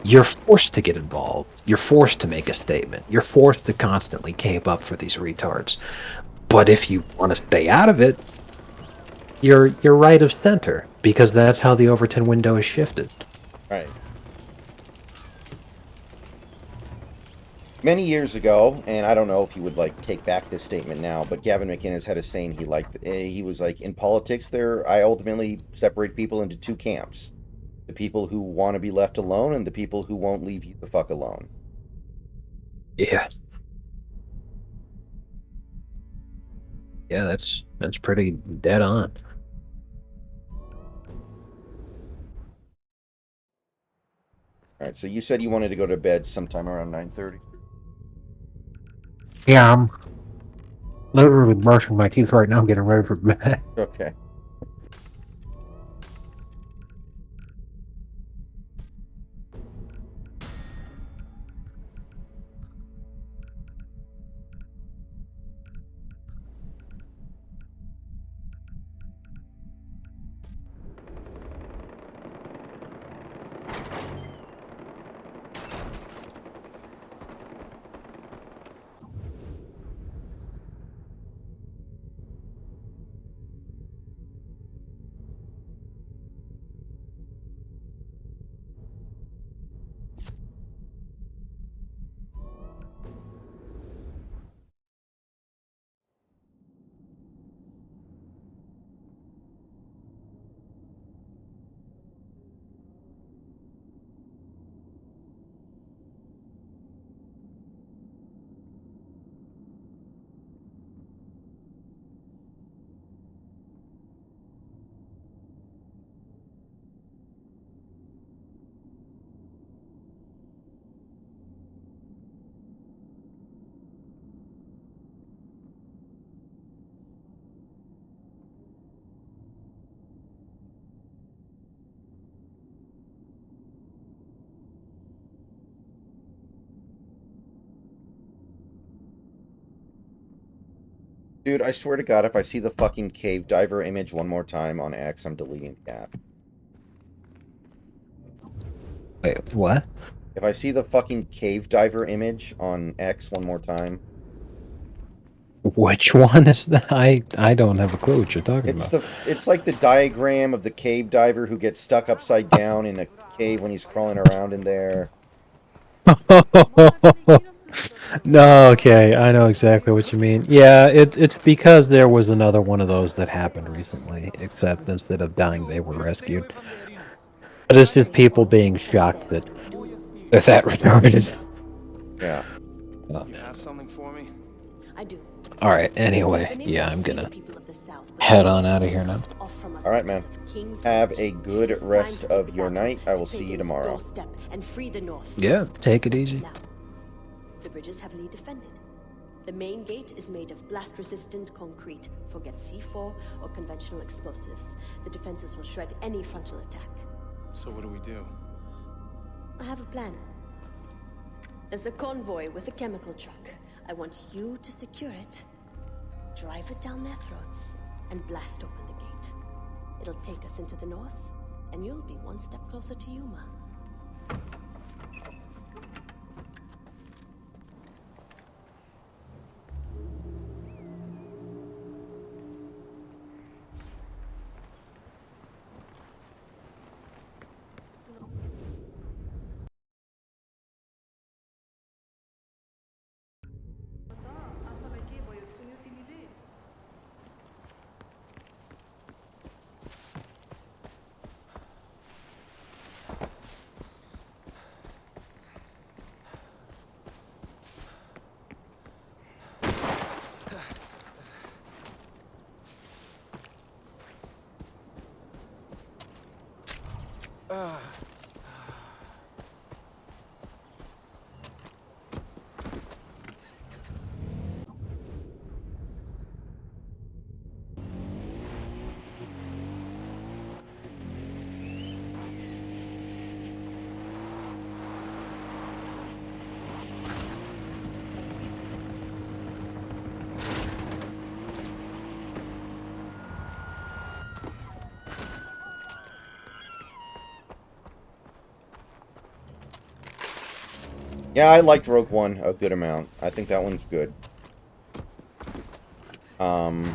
you're forced to get involved. You're forced to make a statement. You're forced to constantly cape up for these retards. But if you want to stay out of it, you're right of center, because that's how the Overton window is shifted. Right. Many years ago, and I don't know if he would like take back this statement now, but Gavin McInnes had a saying he was like, in politics I ultimately separate people into two camps. The people who want to be left alone and the people who won't leave you the fuck alone. Yeah. Yeah, that's pretty dead on. Alright, so you said you wanted to go to bed sometime around 9:30? Yeah, I'm literally brushing my teeth right now, getting ready for bed. Okay. Dude, I swear to God, if I see the fucking cave diver image one more time on X, I'm deleting the app. Wait, what? If I see the fucking cave diver image on X one more time... Which one is that? I don't have a clue what you're talking about. It's like the diagram of the cave diver who gets stuck upside down in a cave when he's crawling around in there. No, okay, I know exactly what you mean. Yeah, it's because there was another one of those that happened recently, except instead of dying, they were rescued. But it's just people being shocked that they're that retarded. Yeah. You have something for me? I do. All right. Anyway, yeah, I'm gonna head on out of here now. All right, man. Have a good rest of your night. I will see you tomorrow. And free the north. Yeah, take it easy. Now, the bridge is heavily defended. The main gate is made of blast-resistant concrete. Forget C4 or conventional explosives. The defenses will shred any frontal attack. So what do we do? I have a plan. There's a convoy with a chemical truck. I want you to secure it, drive it down their throats, and blast open the gate. It'll take us into the north, and you'll be one step closer to Yuma. Yeah, I liked Rogue One a good amount. I think that one's good. Don't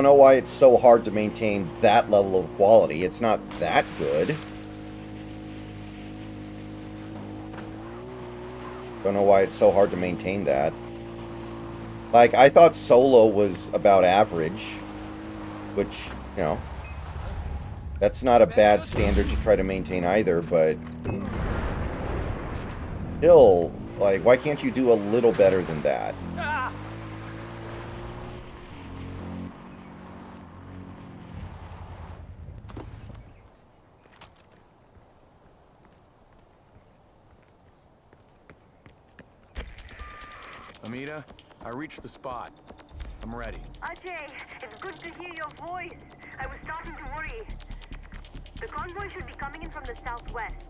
know why it's so hard to maintain that level of quality. It's not that good. Don't know why it's so hard to maintain that. Like, I thought Solo was about average, which, you know, that's not a bad standard to try to maintain either, but still, like, why can't you do a little better than that? Amita, I reached the spot. I'm ready. Ajay, it's good to hear your voice. I was starting to worry. The convoy should be coming in from the southwest.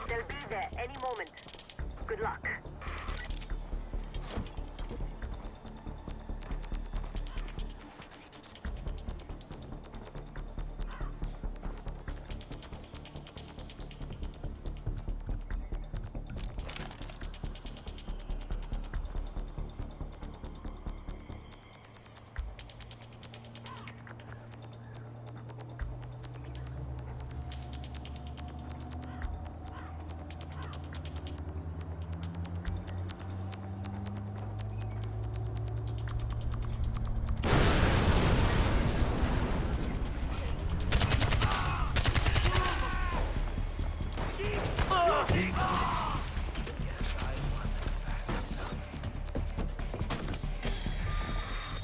They'll be there any moment. Good luck.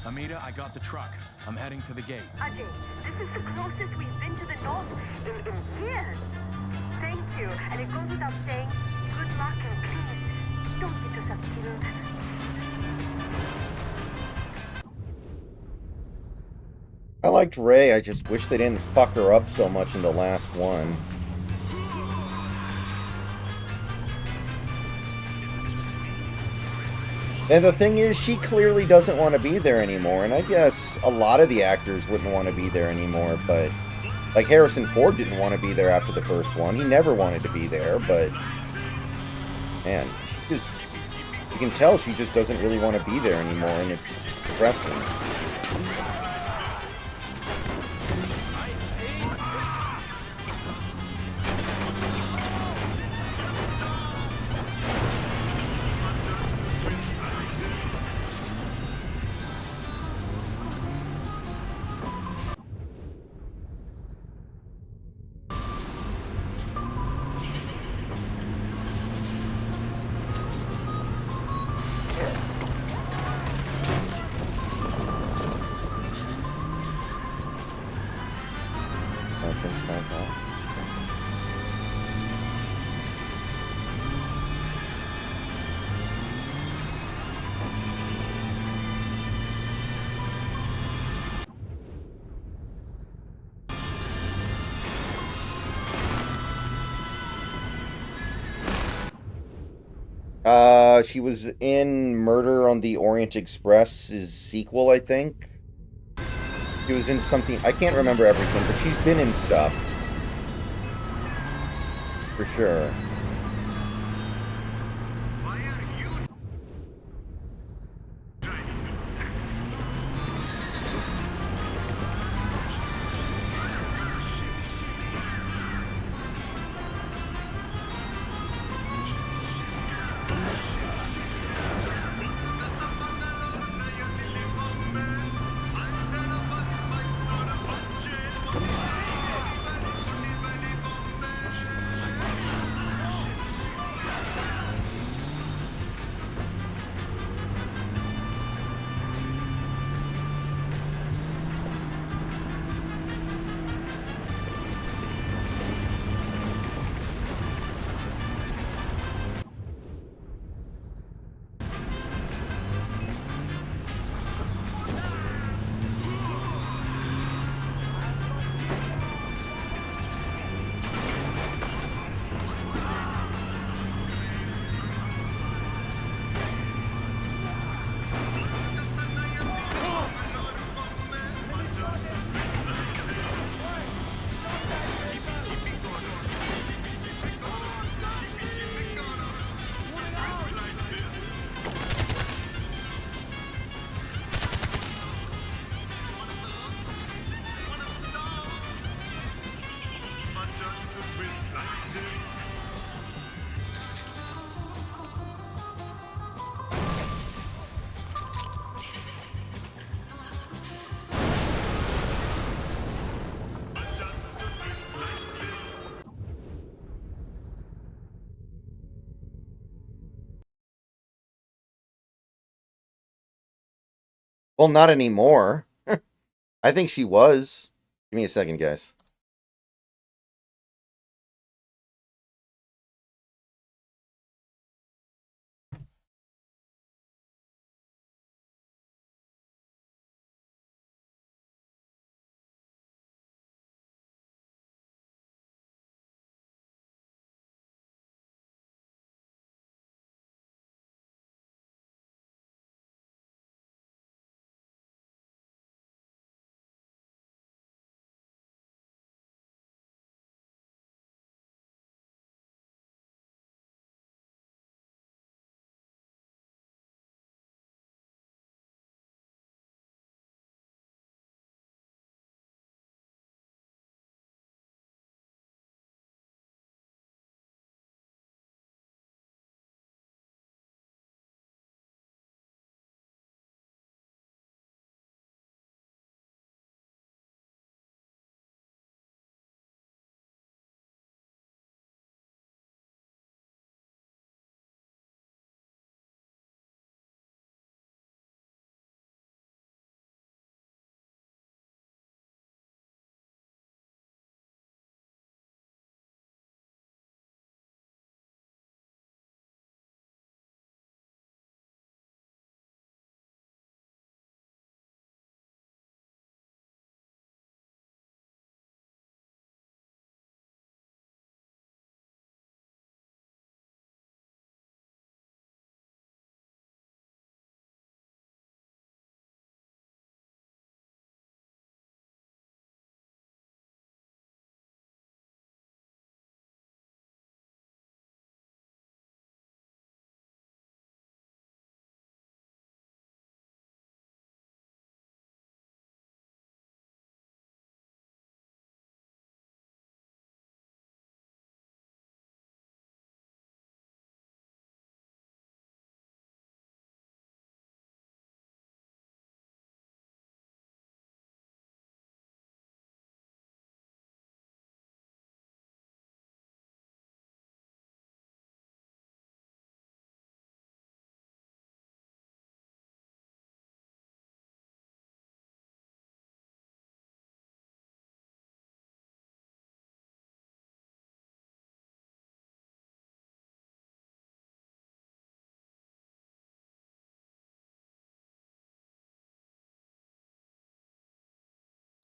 Amita, I got the truck. I'm heading to the gate. Ajay, this is the closest we've been to the north in years. Thank you. And it goes without saying, good luck and please, don't get yourself killed. I liked Rey, I just wish they didn't fuck her up so much in the last one. And the thing is, she clearly doesn't want to be there anymore, and I guess a lot of the actors wouldn't want to be there anymore, but... Like, Harrison Ford didn't want to be there after the first one. He never wanted to be there, but... Man, she just... You can tell she just doesn't really want to be there anymore, and it's depressing. She was in Murder on the Orient Express's sequel, I think. She was in something... I can't remember everything, but she's been in stuff. For sure. Well, not anymore. I think she was. Give me a second, guys.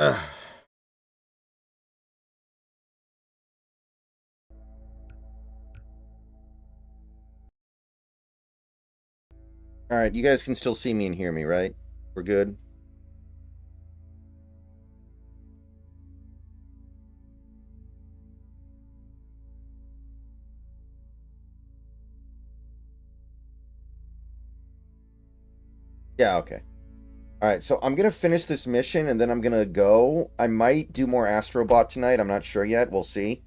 Alright, you guys can still see me and hear me, right? We're good? Yeah, okay. Alright, so I'm gonna finish this mission and then I'm gonna go. I might do more Astrobot tonight. I'm not sure yet. We'll see.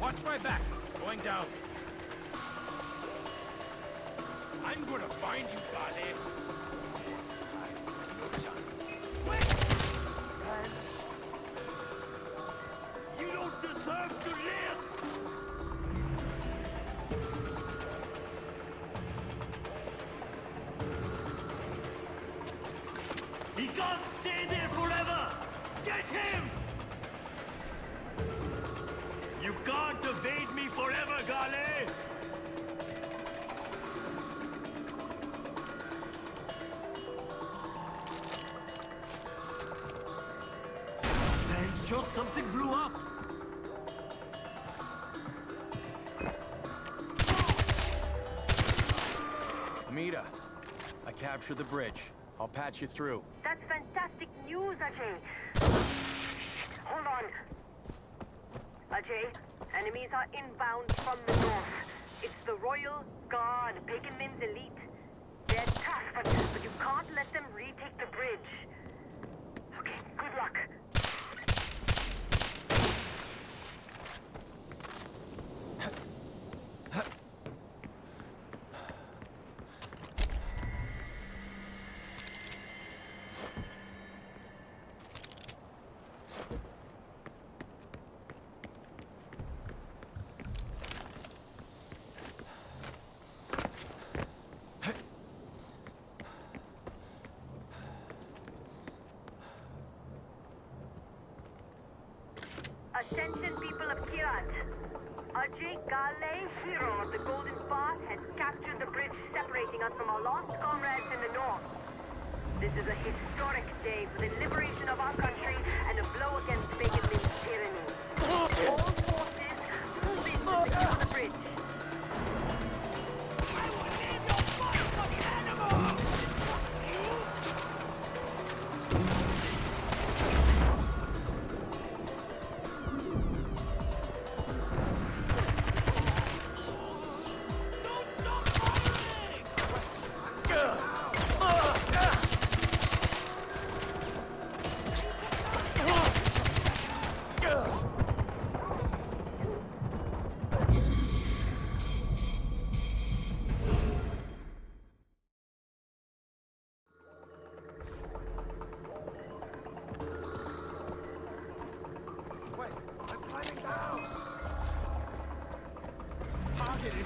Watch my back. Going down. I'm gonna find you, Gale. No chance. Wait! Man. You don't deserve to live! He can't stay there forever! Get him! You can't evade me forever, Gale! Man, sure something blew up! Amita, I captured the bridge. I'll patch you through. That's fantastic news, Ajay. Hold on. Ajay, enemies are inbound from the north. It's the Royal Guard, Pagan Min's elite. They're tough, but you can't let them retake the bridge. Okay, good luck. Attention, people of Kirat. Ajay Gale, hero of the Golden Path, has captured the bridge separating us from our lost comrades in the north. This is a historic day for the liberation of our country and a blow against Pagan Min's tyranny. All forces, move in to secure the bridge. I will name your motherfucking animal!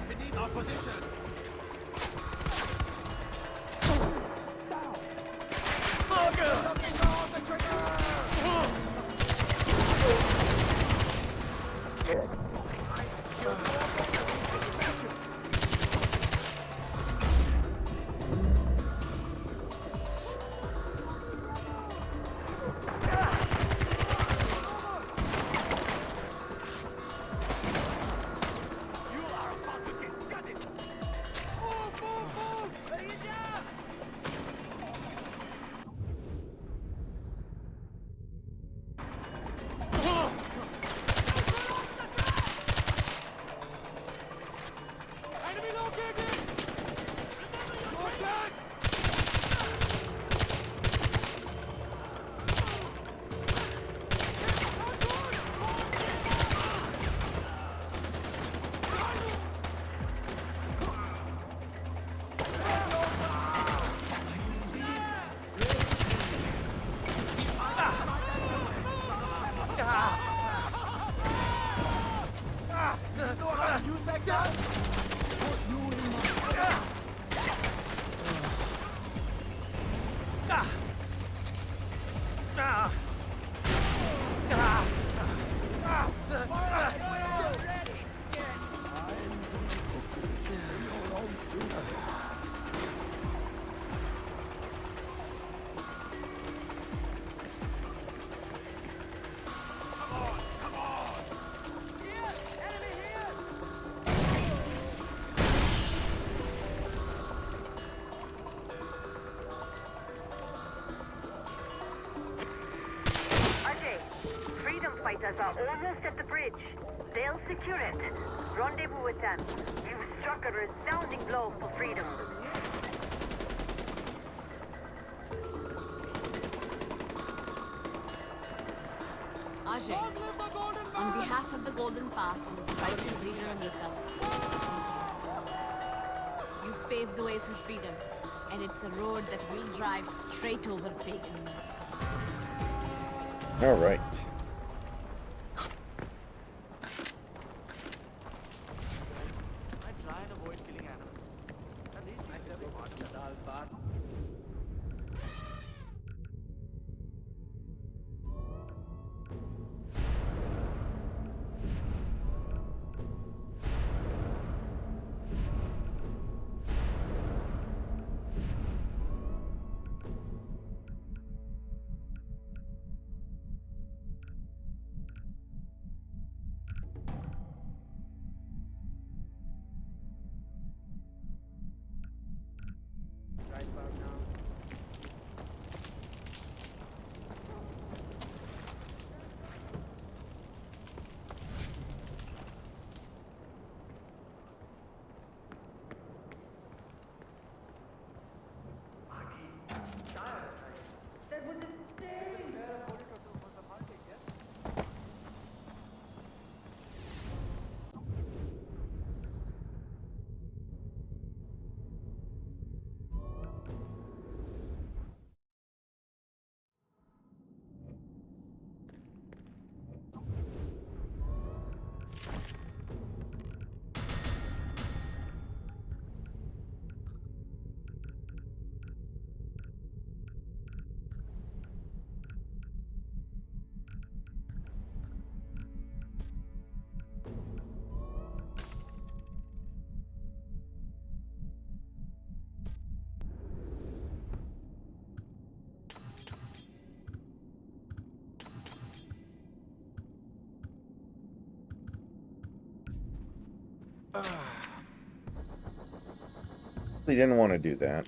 Beneath our position. Fighters are almost at the bridge. They'll secure it. Rendezvous with them. You've struck a resounding blow for freedom. Ajay, on behalf of the Golden Path and its righteous leader Anika, you've paved the way for freedom, and it's a road that will drive straight over Bacon. All right. They didn't want to do that.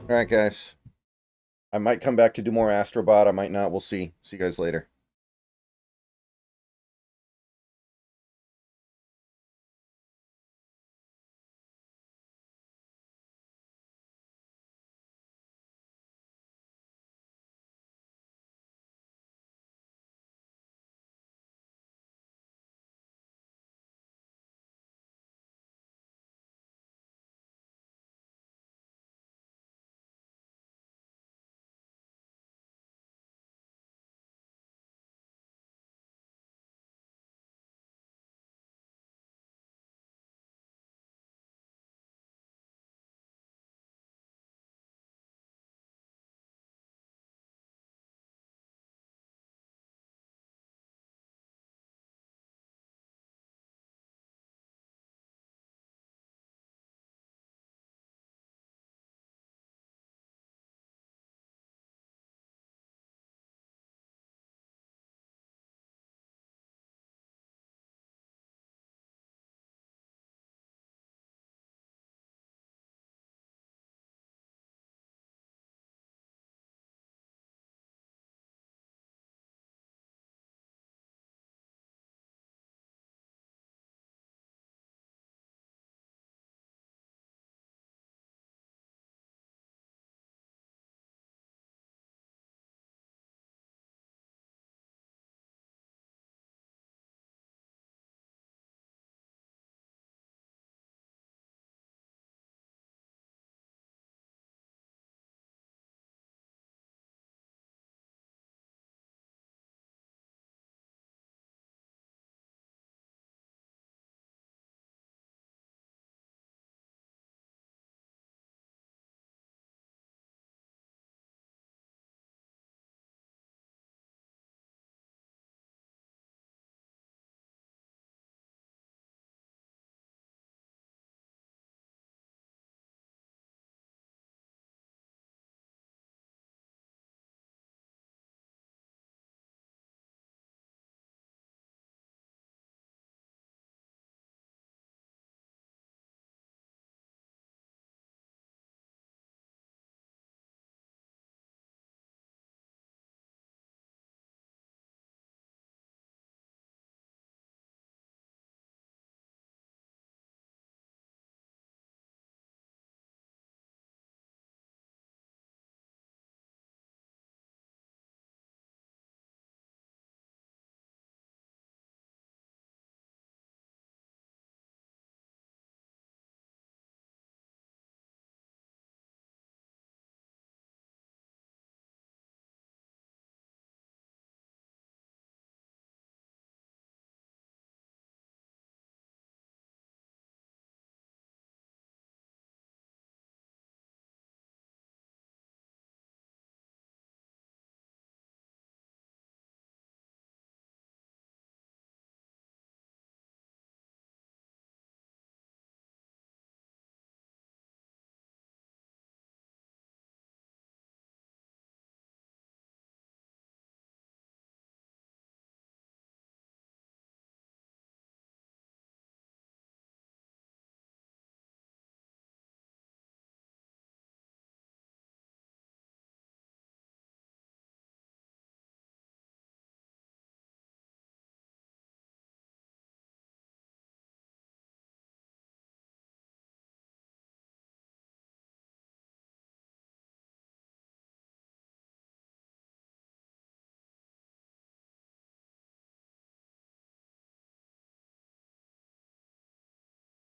All right, guys. I might come back to do more Astrobot. I might not. We'll see. See you guys later.